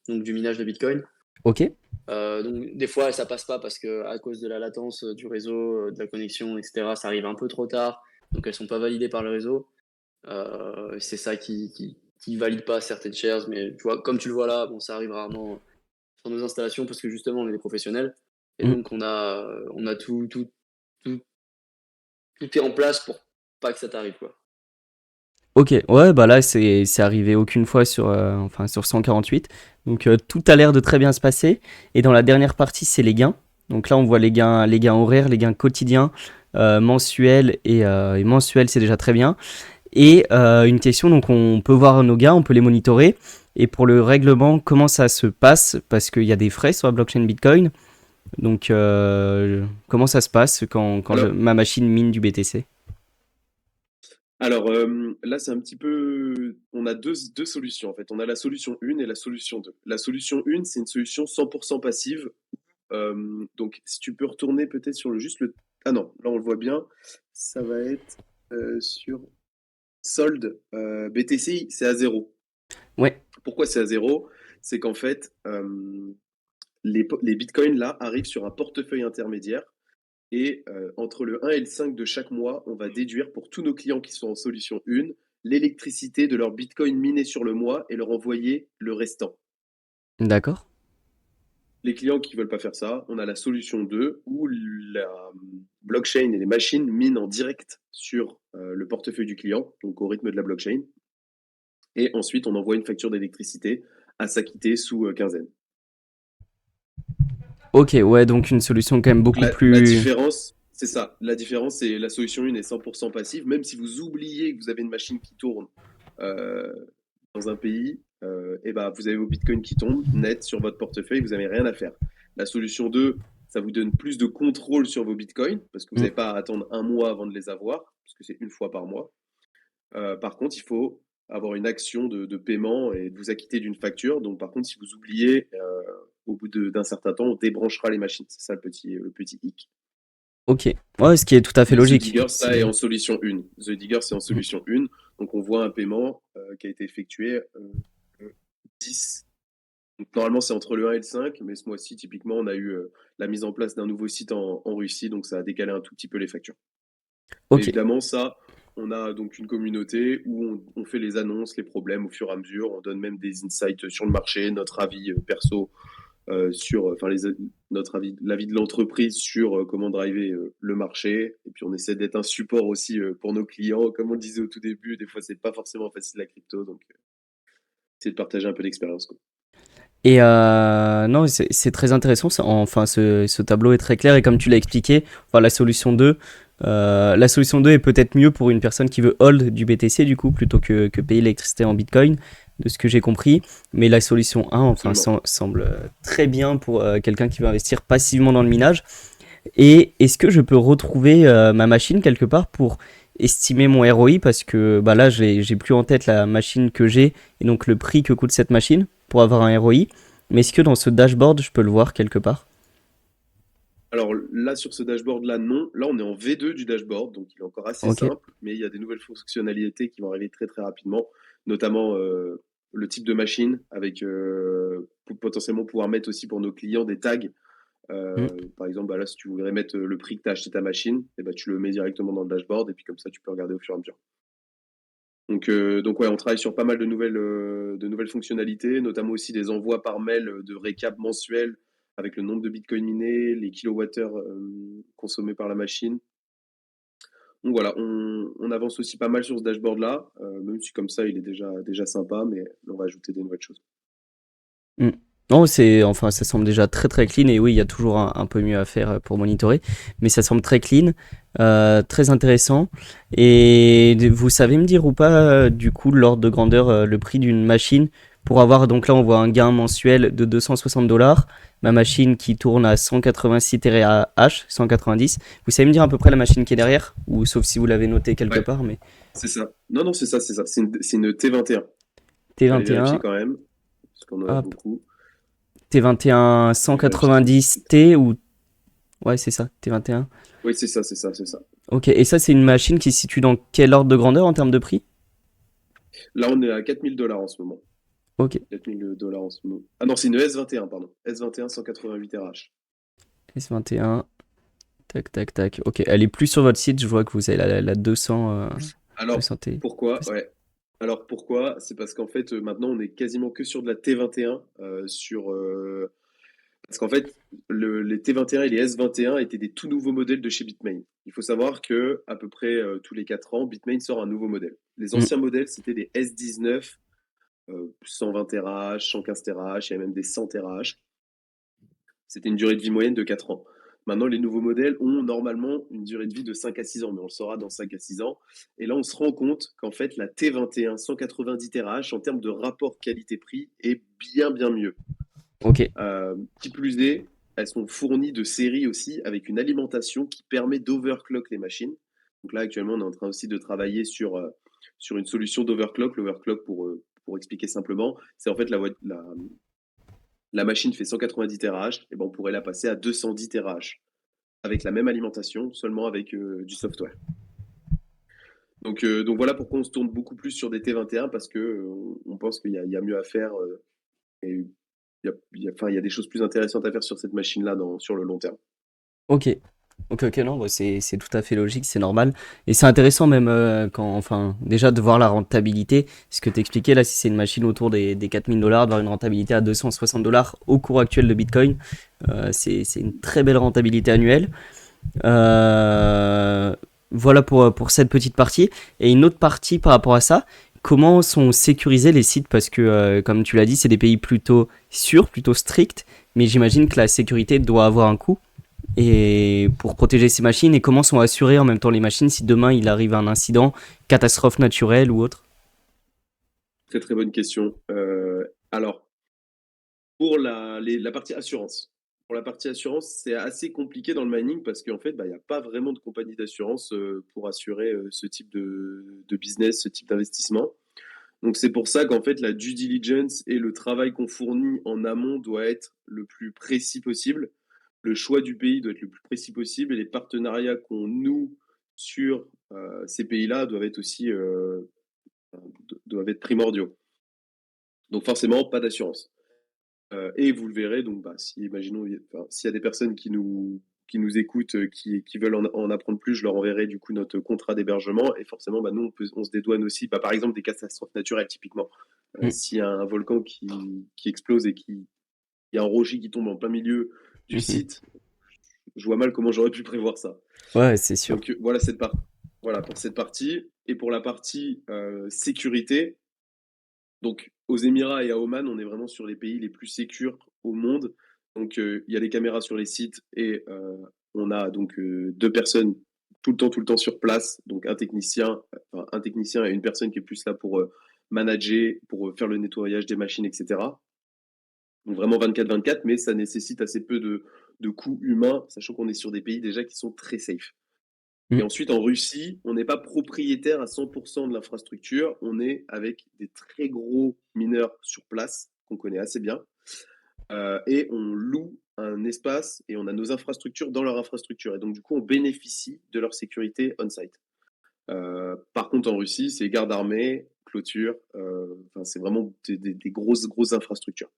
S4: donc, du minage de Bitcoin.
S1: Ok.
S4: Donc, des fois, ça passe pas parce que à cause de la latence du réseau, de la connexion, etc., ça arrive un peu trop tard. Donc, elles sont pas validées par le réseau. C'est ça qui valide pas certaines shares. Mais tu vois, comme tu le vois là, bon, ça arrive rarement sur nos installations parce que justement, on est des professionnels. Et
S1: Mm.
S4: donc, on a tout, tout est en place pour pas que ça t'arrive, quoi.
S1: Ok, ouais, bah là c'est arrivé aucune fois sur 148. Donc tout a l'air de très bien se passer. Et dans la dernière partie, c'est les gains. Donc là, on voit les gains horaires, les gains quotidiens, mensuels et mensuels, c'est déjà très bien. Et une question, donc on peut voir nos gains, on peut les monitorer. Et pour le règlement, comment ça se passe? Parce qu'il y a des frais sur la blockchain Bitcoin. Donc comment ça se passe quand
S3: Alors,
S1: ma machine mine du BTC?
S3: alors là, c'est un petit peu. On a deux solutions en fait. On a la solution 1 et la solution 2. La solution 1, c'est une solution 100% passive. Donc, si tu peux retourner peut-être sur juste le. Ah non, là on le voit bien. Ça va être sur solde BTC, c'est à zéro.
S1: Ouais,
S3: Pourquoi c'est à zéro? C'est qu'en fait, les bitcoins là arrivent sur un portefeuille intermédiaire. Et entre le 1 et le 5 de chaque mois, on va déduire pour tous nos clients qui sont en solution 1 l'électricité de leur bitcoin miné sur le mois et leur envoyer le restant.
S1: d'accord.
S3: Les clients qui ne veulent pas faire ça, on a la solution 2 où la blockchain et les machines minent en direct sur le portefeuille du client, donc au rythme de la blockchain. Et ensuite, on envoie une facture d'électricité à s'acquitter sous quinzaine.
S1: Ok, ouais, donc une solution quand même
S3: Donc
S1: beaucoup
S3: la
S1: plus...
S3: différence, c'est ça. La différence, c'est la solution 1 est 100% passive. Même si vous oubliez que vous avez une machine qui tourne euh, dans un pays, et ben, vous avez vos bitcoins qui tombent net sur votre portefeuille, vous n'avez rien à faire. La solution 2, ça vous donne plus de contrôle sur vos bitcoins parce que vous
S1: Mm.
S3: n'avez pas à attendre un mois avant de les avoir, parce que c'est une fois par mois. Par contre, il faut avoir une action de paiement et de vous acquitter d'une facture. Donc, par contre, si vous oubliez, au bout d'un certain temps, on débranchera les machines. C'est ça le petit hic.
S1: Ok, ouais, ce qui est tout à fait
S3: Mais The
S1: logique.
S3: Diggers, là, est
S1: C'est...
S3: en solution 1. The Diggers, c'est en
S1: Mm.
S3: solution 1. Donc, on voit un paiement qui a été effectué le 10. Donc, normalement, c'est entre le 1 et le 5. Mais ce mois-ci, typiquement, on a eu la mise en place d'un nouveau site en Russie. Donc, ça a décalé un tout petit peu les factures. Mais
S1: Ok,
S3: évidemment, ça, on a donc une communauté où on fait les annonces, les problèmes au fur et à mesure. On donne même des insights sur le marché, notre avis perso sur, notre avis, l'avis de l'entreprise sur comment driver le marché. Et puis on essaie d'être un support aussi pour nos clients. Comme on le disait au tout début, des fois c'est pas forcément facile la crypto, donc c'est de partager un peu d'expérience, quoi.
S1: et non, c'est très intéressant. Enfin, ce tableau est très clair et comme tu l'as expliqué, enfin, la solution 2 est peut-être mieux pour une personne qui veut hold du BTC du coup plutôt que payer l'électricité en Bitcoin, de ce que j'ai compris. Mais la solution 1, enfin,
S3: Absolument.
S1: semble très bien pour quelqu'un qui veut investir passivement dans le minage. Et est-ce que je peux retrouver ma machine quelque part pour estimer mon ROI parce que bah là j'ai plus en tête la machine que j'ai et donc le prix que coûte cette machine pour avoir un ROI. Mais est-ce que dans ce dashboard je peux le voir quelque part?
S3: Alors là, sur ce dashboard-là, non. Là, on est en V2 du dashboard, donc il est encore assez
S1: Ok.
S3: simple, mais il y a des nouvelles fonctionnalités qui vont arriver très très rapidement, notamment le type de machine, avec pour potentiellement pouvoir mettre aussi pour nos clients des tags.
S1: Mm.
S3: Par exemple, bah là, si tu voudrais mettre le prix que tu as acheté ta machine, et bah, tu le mets directement dans le dashboard, et puis comme ça, tu peux regarder au fur et à mesure. Donc ouais, on travaille sur pas mal de nouvelles fonctionnalités, notamment aussi des envois par mail de récap mensuel avec le nombre de bitcoins minés, les kilowattheures consommés par la machine. Donc voilà, on avance aussi pas mal sur ce dashboard-là, même si comme ça, il est déjà sympa, mais on va ajouter des nouvelles choses.
S1: Mm. Non, enfin, ça semble déjà très très clean et oui, il y a toujours un peu mieux à faire pour monitorer, mais ça semble très clean, très intéressant. Et vous savez me dire ou pas, du coup, l'ordre de grandeur, le prix d'une machine pour avoir, donc là, on voit un gain mensuel de 260 $, ma machine qui tourne à 186 TH, 190. Vous savez me dire à peu près la machine qui est derrière, ou sauf si vous l'avez noté quelque
S3: Ouais,
S1: part, mais
S3: c'est ça. Non, non, c'est ça, c'est ça. C'est une T21. Fallait vérifier
S1: T21,
S3: quand même, parce qu'on en a
S1: hop,
S3: beaucoup.
S1: T21
S3: Fallait vérifier tout de suite.
S1: 190T ou ouais, c'est ça, T21.
S3: Oui, c'est ça, c'est ça, c'est ça.
S1: Ok, et ça, c'est une machine qui se situe dans quel ordre de grandeur en termes de prix?
S3: Là, on est à 4000 $ en ce moment.
S1: Ok,
S3: 4000 $ en ce moment. Ah non, c'est une S21, pardon. S21 188 RH.
S1: S21, tac, tac, tac. Ok, elle est plus sur votre site, je vois que vous avez la 200,
S3: Alors,
S1: 200T.
S3: pourquoi? Ouais. Alors, pourquoi? C'est parce qu'en fait, maintenant, on est quasiment que sur de la T21. Parce qu'en fait, les T21 et les S21 étaient des tout nouveaux modèles de chez Bitmain. Il faut savoir que à peu près tous les 4 ans, Bitmain sort un nouveau modèle. Les
S1: Hmm,
S3: anciens modèles, c'était des S19, 120 TH, 115 TH, il y avait même des 100 TH. C'était une durée de vie moyenne de 4 ans. Maintenant, les nouveaux modèles ont normalement une durée de vie de 5 à 6 ans, mais on le saura dans 5 à 6 ans. Et là, on se rend compte qu'en fait, la T21 190 TH, en termes de rapport qualité-prix, est bien, bien mieux.
S1: ok,
S3: Qui plus est, elles sont fournies de série aussi, avec une alimentation qui permet d'overclock les machines. Donc là, actuellement, on est en train aussi de travailler sur une solution d'overclock. L'overclock, pour expliquer simplement, c'est en fait la machine fait 190 TH, et ben on pourrait la passer à 210 TH avec la même alimentation, seulement avec du software. Donc voilà pourquoi on se tourne beaucoup plus sur des T21 parce que on pense qu'il y a mieux à faire et enfin, il y a des choses plus intéressantes à faire sur cette machine-là sur le long terme.
S1: ok. Ok, ok, non, bah, c'est tout à fait logique, c'est normal. Et c'est intéressant même enfin, déjà de voir la rentabilité. Ce que t'expliquais là, si c'est une machine autour des 4000 $, d'avoir une rentabilité à 260 $ au cours actuel de Bitcoin, c'est une très belle rentabilité annuelle. Euh, voilà pour cette petite partie. Et une autre partie par rapport à ça, comment sont sécurisés les sites? Parce que, comme tu l'as dit, c'est des pays plutôt sûrs, plutôt stricts, mais j'imagine que la sécurité doit avoir un coût. Et pour protéger ces machines, et comment sont assurées en même temps les machines si demain il arrive un incident, catastrophe naturelle ou autre?
S3: Très très bonne question. Alors, pour la partie assurance. Pour la partie assurance, c'est assez compliqué dans le mining parce qu'en fait, bah, il n'y a pas vraiment de compagnie d'assurance pour assurer ce type de business, ce type d'investissement. Donc c'est pour ça qu'en fait, la due diligence et le travail qu'on fournit en amont doit être le plus précis possible. Le choix du pays doit être le plus précis possible et les partenariats qu'on noue sur ces pays-là doivent être aussi doivent être primordiaux. Donc forcément, pas d'assurance. Et vous le verrez, donc bah, si, imaginons, enfin, s'il y a des personnes qui nous écoutent, qui veulent en apprendre plus, je leur enverrai du coup notre contrat d'hébergement. Et forcément, bah, nous, on se dédouane aussi, bah, par exemple, des catastrophes naturelles, typiquement.
S1: Mm.
S3: S'il y a un volcan qui explose et qu'il y a un rocher qui tombe en plein milieu du
S1: Mhm.
S3: site, je vois mal comment j'aurais pu prévoir ça.
S1: Ouais, c'est sûr.
S3: Donc voilà pour cette partie. Et pour la partie sécurité, donc aux Émirats et à Oman, on est vraiment sur les pays les plus sécurs au monde. Donc il y a des caméras sur les sites et on a donc 2 personnes tout le temps sur place. Donc un technicien et une personne qui est plus là pour manager, pour faire le nettoyage des machines, etc. Donc vraiment 24/24, mais ça nécessite assez peu de coûts humains, sachant qu'on est sur des pays déjà qui sont très safe. Et
S1: Mm.
S3: ensuite, en Russie, on n'est pas propriétaire à 100% de l'infrastructure. On est avec des très gros mineurs sur place, qu'on connaît assez bien. Et on loue un espace et on a nos infrastructures dans leur infrastructure. Et donc, du coup, on bénéficie de leur sécurité on-site. Par contre, en Russie, c'est garde armée, clôture. Enfin, c'est vraiment des grosses, grosses infrastructures.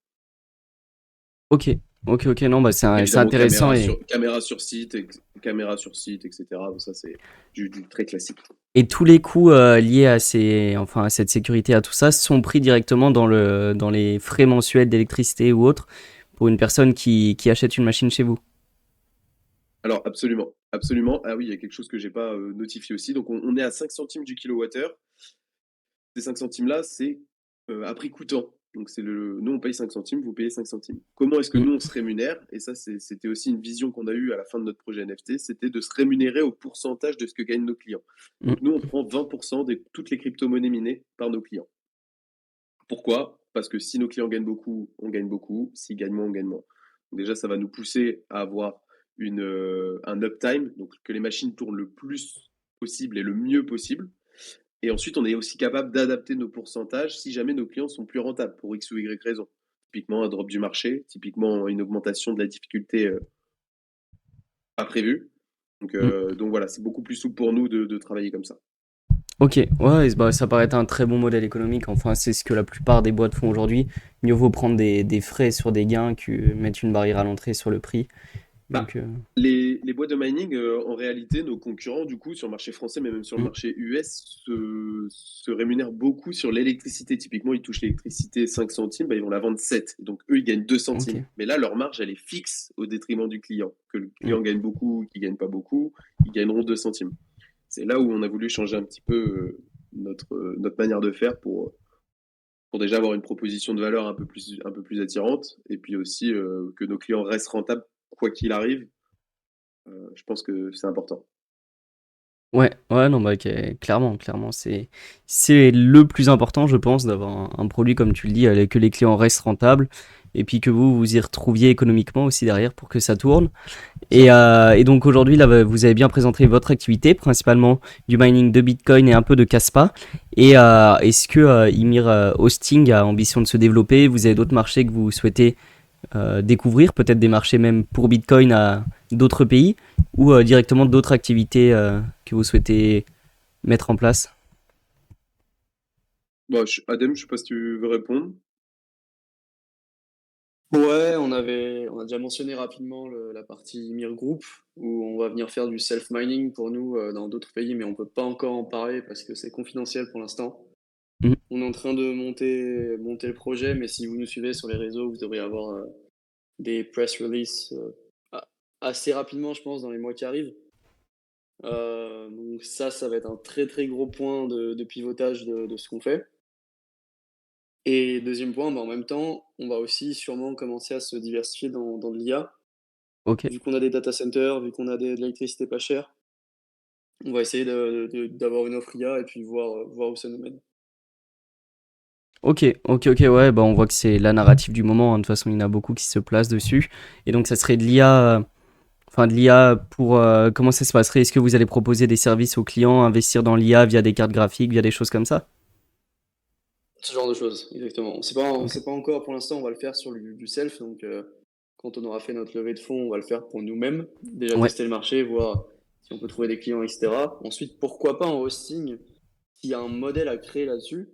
S1: Ok, ok, ok, non, bah c'est
S3: Évidemment,
S1: intéressant
S3: caméra sur site, etc. Ça, c'est du très classique.
S1: et tous les coûts liés enfin, à cette sécurité, à tout ça, sont pris directement dans les frais mensuels d'électricité ou autre pour une personne qui achète une machine chez vous.
S3: Alors absolument, absolument. Ah oui, il y a quelque chose que j'ai pas notifié aussi. Donc on est à 5 centimes du kilowattheure. Ces 5 centimes-là, c'est à prix coûtant. Donc nous, on paye 5 centimes, vous payez 5 centimes. Comment est-ce que
S1: Mm.
S3: nous, on se rémunère? Et ça, c'était aussi une vision qu'on a eue à la fin de notre projet NFT, c'était de se rémunérer au pourcentage de ce que gagnent nos clients.
S1: Mm.
S3: Donc nous, on prend 20% de toutes les crypto-monnaies minées par nos clients. Pourquoi? Parce que si nos clients gagnent beaucoup, on gagne beaucoup. S'ils gagnent moins, on gagne moins. Donc déjà, ça va nous pousser à avoir un uptime, donc que les machines tournent le plus possible et le mieux possible. Et ensuite, on est aussi capable d'adapter nos pourcentages si jamais nos clients sont plus rentables pour X ou Y raison. Typiquement, un drop du marché, typiquement une augmentation de la difficulté pas prévue.
S1: Mm.
S3: Donc voilà, c'est beaucoup plus souple pour nous de travailler comme ça.
S1: Ok, ouais, bah, ça paraît être un très bon modèle économique. Enfin, c'est ce que la plupart des boîtes font aujourd'hui. Mieux vaut prendre des frais sur des gains que mettre une barrière à l'entrée sur le prix.
S3: Bah,
S1: Donc,
S3: les boîtes de mining, en réalité, nos concurrents, du coup, sur le marché français, mais même sur le
S1: mm,
S3: marché US, se rémunèrent beaucoup sur l'électricité. Typiquement, ils touchent l'électricité 5 centimes, bah, ils vont la vendre 7. Donc, eux, ils gagnent 2 centimes.
S1: ok.
S3: Mais là, leur marge, elle est fixe au détriment du client. Que le
S1: Mm.
S3: client gagne beaucoup ou qu'il gagne pas beaucoup, ils gagneront 2 centimes. C'est là où on a voulu changer un petit peu notre manière de faire pour déjà avoir une proposition de valeur un peu plus attirante et puis aussi que nos clients restent rentables quoi qu'il arrive. Je pense que c'est important.
S1: Ouais, ouais, non, bah, clairement, clairement, c'est le plus important, je pense, d'avoir un produit, comme tu le dis, que les clients restent rentables, et puis que vous y retrouviez économiquement aussi derrière pour que ça tourne. Et donc aujourd'hui, là, vous avez bien présenté votre activité, principalement du mining de Bitcoin et un peu de Kaspa. Et est-ce que Ymir Hosting a ambition de se développer? Vous avez d'autres marchés que vous souhaitez découvrir, peut-être des marchés même pour Bitcoin à d'autres pays, ou directement d'autres activités que vous souhaitez mettre en place?
S3: Bon, Adem, je sais pas si tu veux répondre.
S4: Ouais, on a déjà mentionné rapidement la partie Mir Group, où on va venir faire du self-mining pour nous dans d'autres pays, mais on peut pas encore en parler parce que c'est confidentiel pour l'instant.
S1: Mhm.
S4: On est en train de monter le projet, mais si vous nous suivez sur les réseaux, vous devriez avoir des press releases assez rapidement, je pense, dans les mois qui arrivent. Donc ça va être un très très gros point de pivotage de ce qu'on fait. Et deuxième point, bah, en même temps, on va aussi sûrement commencer à se diversifier dans de l'IA.
S1: Ok.
S4: Vu qu'on a des data centers, vu qu'on a de l'électricité pas chère, on va essayer d'avoir une offre IA et puis voir où ça nous mène.
S1: Ok, ok, ok, ouais, bah on voit que c'est la narrative du moment, hein. De toute façon, il y en a beaucoup qui se placent dessus. Et donc, ça serait de l'IA, enfin de l'IA pour... comment ça se passerait? Est-ce que vous allez proposer des services aux clients, investir dans l'IA via des cartes graphiques, via des choses comme ça?
S4: Ce genre de choses, exactement. On
S1: Ok.
S4: sait pas encore pour l'instant, on va le faire sur du self. Donc, quand on aura fait notre levée de fonds, on va le faire pour nous-mêmes. Déjà
S1: Ouais.
S4: tester le marché, voir si on peut trouver des clients, etc. Ensuite, pourquoi pas en hosting, s'il y a un modèle à créer là-dessus,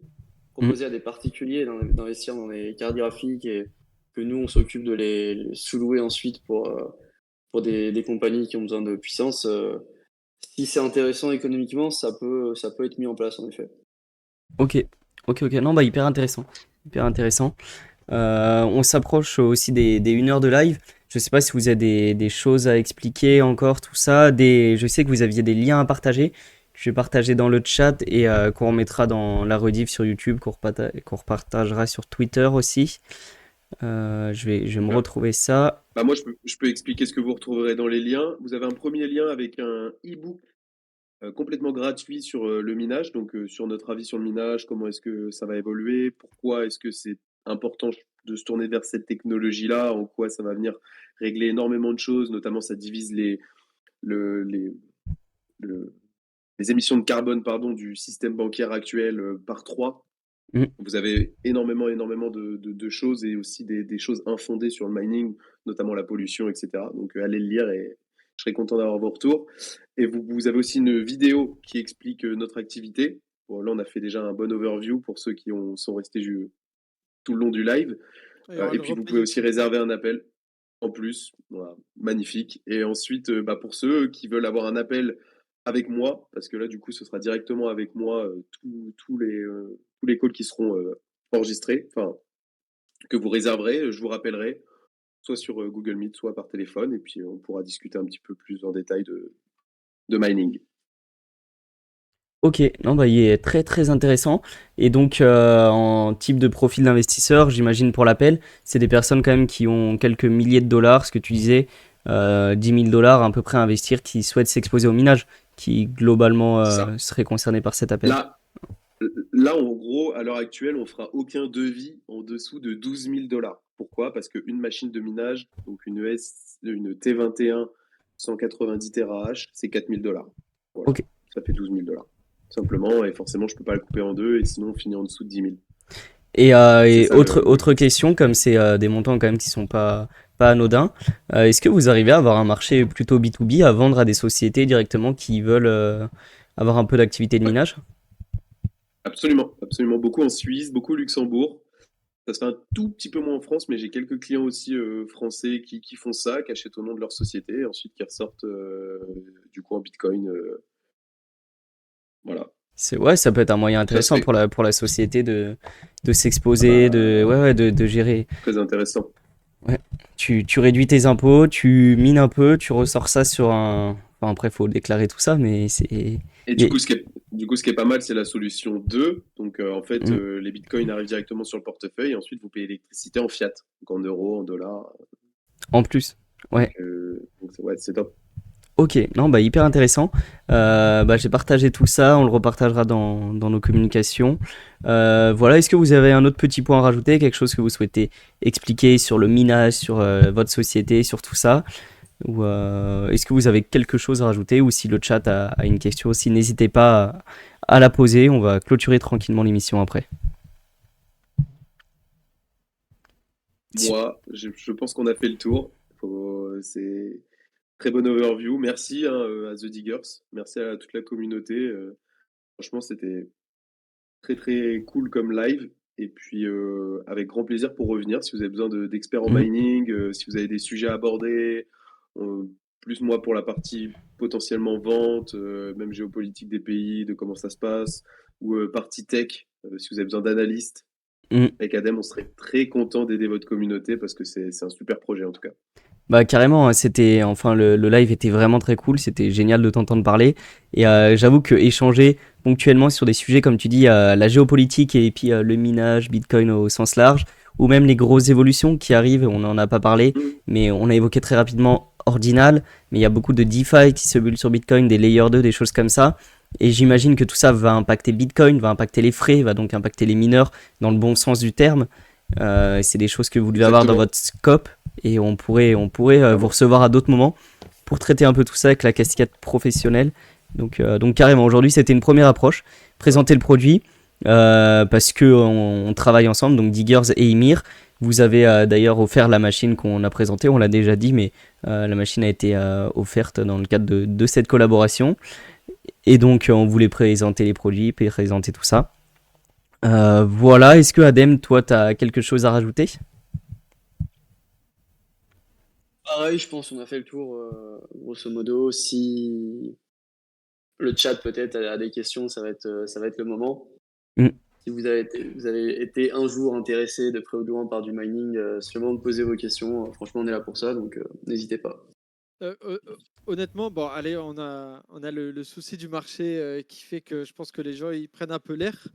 S1: Mm.
S4: proposer à des particuliers d'investir dans des cartes graphiques et que nous, on s'occupe de les sous-louer ensuite pour des compagnies qui ont besoin de puissance. Si c'est intéressant économiquement, ça peut être mis en place en effet.
S1: Ok. Ok, ok. Non, bah hyper intéressant. Hyper intéressant. On s'approche aussi des 1 heure de live. Je sais pas si vous avez des choses à expliquer encore, tout ça. Je sais que vous aviez des liens à partager, que je vais partager dans le chat et qu'on remettra dans la rediff sur YouTube, qu'on repartagera sur Twitter aussi. Je vais me
S3: Bah,
S1: retrouver ça.
S3: moi, je peux expliquer ce que vous retrouverez dans les liens. Vous avez un premier lien avec un e-book complètement gratuit sur le minage, donc sur notre avis sur le minage, comment est-ce que ça va évoluer, pourquoi est-ce que c'est important de se tourner vers cette technologie-là, en quoi ça va venir régler énormément de choses, notamment ça divise le, les, le- les émissions de carbone pardon, du système bancaire actuel par 3.
S1: Mm.
S3: Vous avez énormément de choses et aussi des choses infondées sur le mining, notamment la pollution, etc. Donc allez le lire et je serai content d'avoir vos retours. Et vous avez aussi une vidéo qui explique notre activité. Bon, là, on a fait déjà un bon overview pour ceux qui sont restés tout le long du live.
S2: Il y aura
S3: Et
S2: le
S3: puis, vous
S2: replay
S3: pouvez aussi
S2: YouTube.
S3: réserver un appel en plus. Voilà, magnifique. Et ensuite, pour ceux qui veulent avoir un appel avec moi, parce que là, du coup, ce sera directement avec moi tous les calls qui seront enregistrés, enfin, que vous réserverez, je vous rappellerai, soit sur Google Meet, soit par téléphone, et puis on pourra discuter un petit peu plus en détail de mining.
S1: Ok, non, bah, il est très très intéressant. Et donc, en type de profil d'investisseur, j'imagine pour l'appel, c'est des personnes quand même qui ont quelques milliers de dollars, ce que tu disais, 10 000 dollars à peu près à investir, qui souhaitent s'exposer au minage, qui globalement
S3: C'est ça.
S1: seraient concernés par cet appel.
S3: Là, là, en gros, à l'heure actuelle, on fera aucun devis en dessous de 12 000 dollars. Pourquoi? Parce qu'une machine de minage, donc une T21 190 TRH, c'est 4 000 dollars. Voilà,
S1: Ok.
S3: ça fait 12 000 dollars. Simplement, et forcément, je ne peux pas la couper en deux, et sinon, on finit en dessous de 10 000. C'est
S1: Et
S3: ça
S1: autre question, comme c'est des montants quand même qui sont pas anodins, est-ce que vous arrivez à avoir un marché plutôt B2B à vendre à des sociétés directement qui veulent avoir un peu d'activité de
S3: Ouais,
S1: minage?
S3: absolument. Absolument. Beaucoup en Suisse, beaucoup au Luxembourg. Ça se fait un tout petit peu moins en France, mais j'ai quelques clients aussi français qui font ça, qui achètent au nom de leur société, et ensuite qui ressortent du coup en Bitcoin. Voilà,
S1: Ouais, ça peut être un moyen
S3: ça se
S1: intéressant
S3: fait.
S1: pour la société de
S3: Ah
S1: s'exposer,
S3: bah,
S1: de gérer.
S3: très intéressant.
S1: Ouais. Tu réduis tes impôts, tu mines un peu, tu ressors ça sur un. Enfin, après, faut déclarer tout ça, mais c'est.
S3: Et
S1: il-
S3: du coup, ce qui est pas mal, c'est la solution 2. Donc, en fait,
S1: Mm.
S3: les bitcoins arrivent directement sur le portefeuille et ensuite, vous payez l'électricité en fiat, donc en euros, en dollars.
S1: En plus. Ouais.
S3: Ouais, c'est top.
S1: Ok, non, bah hyper intéressant. Bah, j'ai partagé tout ça, on le repartagera dans nos communications. Voilà, est-ce que vous avez un autre petit point à rajouter, quelque chose que vous souhaitez expliquer sur le minage, sur votre société, sur tout ça? Ou est-ce que vous avez quelque chose à rajouter? Ou si le chat a une question aussi, n'hésitez pas à la poser, on va clôturer tranquillement l'émission après. Si-
S3: Moi, je pense qu'on a fait le tour. C'est très bonne overview. Merci hein, à The Diggers. Merci à toute la communauté. Franchement, c'était très très cool comme live. Et puis, avec grand plaisir pour revenir. Si vous avez besoin d'experts en
S1: Mhm.
S3: mining, si vous avez des sujets à aborder, euh, plus moi pour la partie potentiellement vente, même géopolitique des pays, de comment ça se passe, ou partie tech, si vous avez besoin d'analystes.
S1: Mhm.
S3: Avec Adem, on serait très content d'aider votre communauté parce que c'est un super projet en tout cas.
S1: Bah carrément, hein, c'était enfin le live était vraiment très cool, c'était génial de t'entendre parler et j'avoue que échanger ponctuellement sur des sujets comme tu dis la géopolitique et puis le minage, Bitcoin au sens large ou même les grosses évolutions qui arrivent, on n'en a pas parlé
S3: Mm,
S1: mais on a évoqué très rapidement Ordinal, mais il y a beaucoup de DeFi qui se bullent sur Bitcoin, des Layer 2, des choses comme ça et j'imagine que tout ça va impacter Bitcoin, va impacter les frais, va donc impacter les mineurs dans le bon sens du terme. C'est des choses que vous devez avoir dans
S3: exactement,
S1: votre scope et on pourrait vous
S3: clairement.
S1: recevoir à d'autres moments pour traiter un peu tout ça avec la casquette professionnelle. Donc carrément, aujourd'hui c'était une première approche, présenter le produit parce que on travaille ensemble, donc Diggers et Ymir. Vous avez d'ailleurs offert la machine qu'on a présentée, on l'a déjà dit, mais la machine a été offerte dans le cadre de cette collaboration. Et donc on voulait présenter les produits, présenter tout ça. Voilà, est-ce que Adem, toi, tu as quelque chose à rajouter?
S4: Pareil, je pense qu'on a fait le tour, grosso modo. Si le chat peut-être a des questions, ça va être le moment.
S1: Mm.
S4: Si vous avez été un jour intéressé de près ou de loin par du mining, c'est le moment de poser vos questions. Franchement, on est là pour ça, donc n'hésitez pas.
S2: Honnêtement, bon, allez, on a le souci du marché qui fait que je pense que les gens ils prennent un peu l'air.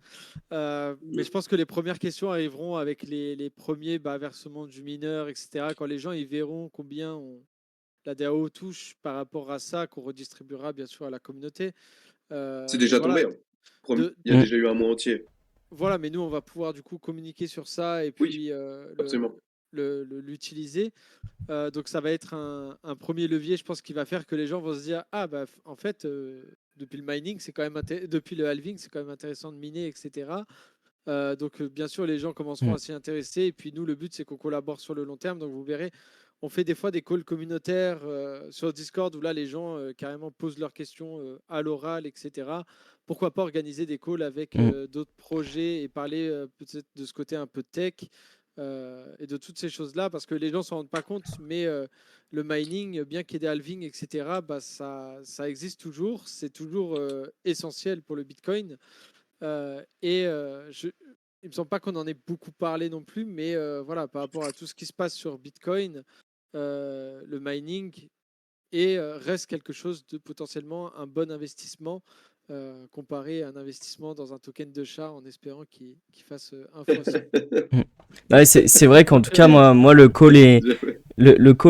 S2: Mais je pense que les premières questions arriveront avec les premiers versements du mineur, etc. Quand les gens ils verront combien la DAO touche par rapport à ça, qu'on redistribuera bien sûr à la communauté.
S3: C'est
S2: Mais
S3: déjà
S2: voilà,
S3: tombé, hein. Il y a
S1: Mm.
S3: déjà eu un mois entier.
S2: voilà, mais nous, on va pouvoir du coup communiquer sur ça et
S3: Oui,
S2: puis
S3: absolument.
S2: l'utiliser. Donc ça va être un premier levier, je pense, qui va faire que les gens vont se dire, ah bah en fait, depuis le mining, c'est quand même depuis le halving, c'est quand même intéressant de miner, etc. Donc bien sûr, les gens commenceront
S1: Mm.
S2: à s'y intéresser. Et puis nous, le but, c'est qu'on collabore sur le long terme. Donc vous verrez, on fait des fois des calls communautaires sur Discord où là, les gens carrément posent leurs questions à l'oral, etc. Pourquoi pas organiser des calls avec
S1: Mm.
S2: d'autres projets et parler peut-être de ce côté un peu tech et de toutes ces choses-là, parce que les gens ne s'en rendent pas compte, mais le mining, bien qu'il y ait des halvings, etc., ça existe toujours. C'est toujours essentiel pour le Bitcoin. Il me semble pas qu'on en ait beaucoup parlé non plus, mais voilà, par rapport à tout ce qui se passe sur Bitcoin, le mining reste quelque chose de potentiellement un bon investissement comparé à un investissement dans un token de chat en espérant qu'il fasse 1 fois 100.
S1: Ouais, c'est vrai qu'en tout cas, moi le call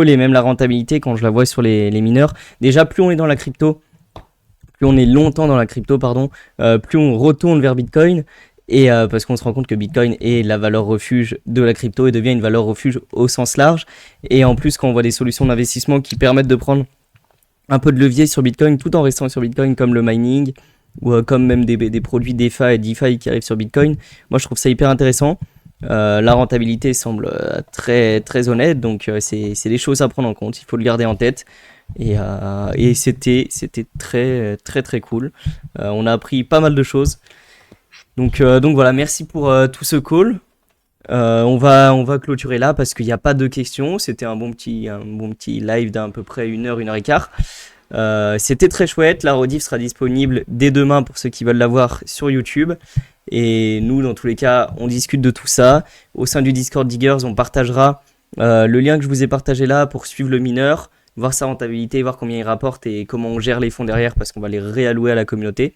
S1: et même la rentabilité, quand je la vois sur les mineurs, déjà, plus on est dans la crypto, plus on est longtemps dans la crypto, pardon, plus on retourne vers Bitcoin. Et parce qu'on se rend compte que Bitcoin est la valeur refuge de la crypto et devient une valeur refuge au sens large. Et en plus, quand on voit des solutions d'investissement qui permettent de prendre un peu de levier sur Bitcoin tout en restant sur Bitcoin, comme le mining ou comme même des produits DeFi et DeFi qui arrivent sur Bitcoin, moi je trouve ça hyper intéressant. La rentabilité semble très, très honnête, donc c'est des choses à prendre en compte, il faut le garder en tête. Et c'était très, très, très cool. On a appris pas mal de choses. Donc voilà, merci pour tout ce call. On va clôturer là parce qu'il n'y a pas de questions. C'était un bon petit live d'à peu près 1 heure et quart. C'était très chouette. La rediff sera disponible dès demain pour ceux qui veulent la voir sur YouTube. Et nous, dans tous les cas, on discute de tout ça. Au sein du Discord Diggers, on partagera le lien que je vous ai partagé là pour suivre le mineur, voir sa rentabilité, voir combien il rapporte et comment on gère les fonds derrière parce qu'on va les réallouer à la communauté.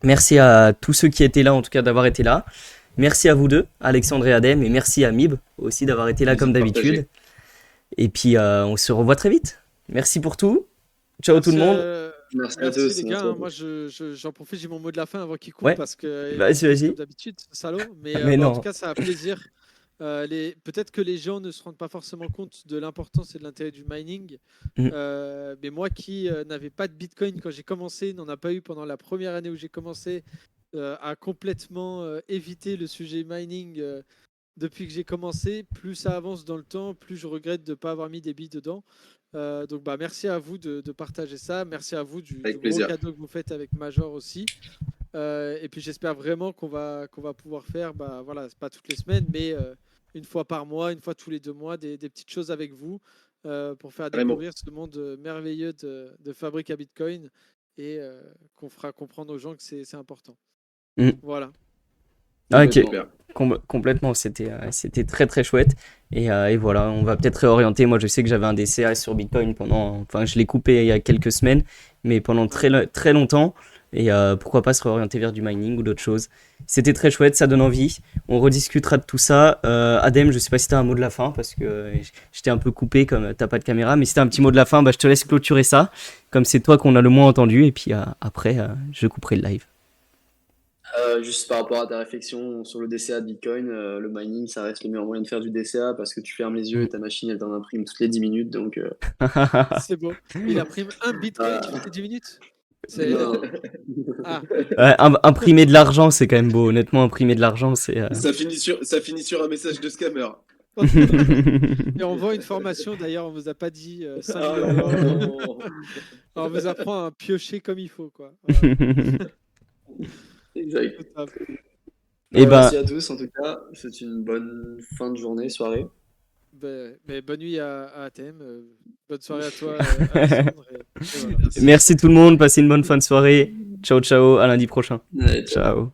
S1: Merci à tous ceux qui étaient là, en tout cas d'avoir été là. Merci à vous deux, Alexandre et Adem, et merci à Mib aussi d'avoir été là comme d'habitude. Et puis on se revoit très vite. Merci pour tout. Ciao tout le monde.
S4: Merci à tous.
S2: Les gars, moi j'en profite, j'ai mon mot de la fin avant qu'il coupe parce que
S1: vas-y.
S2: comme d'habitude, salaud.
S1: Mais
S2: en
S1: non.
S2: tout cas, ça a plaisir. Peut-être que les gens ne se rendent pas forcément compte de l'importance et de l'intérêt du mining. Mais moi qui n'avais pas de Bitcoin quand j'ai commencé, n'en a pas eu pendant la première année où j'ai commencé, à complètement éviter le sujet mining depuis que j'ai commencé. Plus ça avance dans le temps, plus je regrette de ne pas avoir mis des billes dedans. Donc merci à vous de partager ça. Merci à vous du gros cadeau que vous faites avec Major aussi. Et puis j'espère vraiment qu'on va pouvoir faire, voilà, c'est pas toutes les semaines, mais 1 fois par mois, 1 fois tous les 2 mois, des petites choses avec vous pour faire découvrir ce monde merveilleux de Fabrique à Bitcoin et qu'on fera comprendre aux gens que c'est important. Voilà.
S1: Ok, complètement, c'était très très chouette. Et voilà, on va peut-être réorienter. Moi, je sais que j'avais un DCA sur Bitcoin enfin, je l'ai coupé il y a quelques semaines, mais pendant très, très longtemps. Et pourquoi pas se réorienter vers du mining ou d'autres choses. C'était très chouette, ça donne envie. On rediscutera de tout ça. Adem, je sais pas si tu as un mot de la fin parce que j'étais un peu coupé comme t'as pas de caméra, mais si t'as un petit mot de la fin, je te laisse clôturer ça. Comme c'est toi qu'on a le moins entendu, et puis après, je couperai le live.
S4: Juste par rapport à ta réflexion sur le DCA de Bitcoin, le mining, ça reste le meilleur moyen de faire du DCA parce que tu fermes les yeux et ta machine, elle t'en imprime toutes les 10 minutes. Donc,
S2: c'est beau. Il imprime un Bitcoin toutes les 10 minutes.
S1: Imprimer de l'argent, c'est quand même beau. Honnêtement, imprimer de l'argent, c'est.
S3: Ça finit sur un message de scammer.
S2: Et on vend une formation, d'ailleurs, on vous a pas dit 5 €. On vous apprend à piocher comme il faut, quoi. Voilà.
S4: Exact.
S1: Et
S4: merci à tous, en tout cas. C'est une bonne fin de journée, soirée.
S2: Mais bonne nuit à ATM. Bonne soirée à toi, Alexandre.
S1: Merci tout le monde. Passez une bonne fin de soirée. Ciao, ciao. À lundi prochain.
S4: Ouais,
S1: ciao.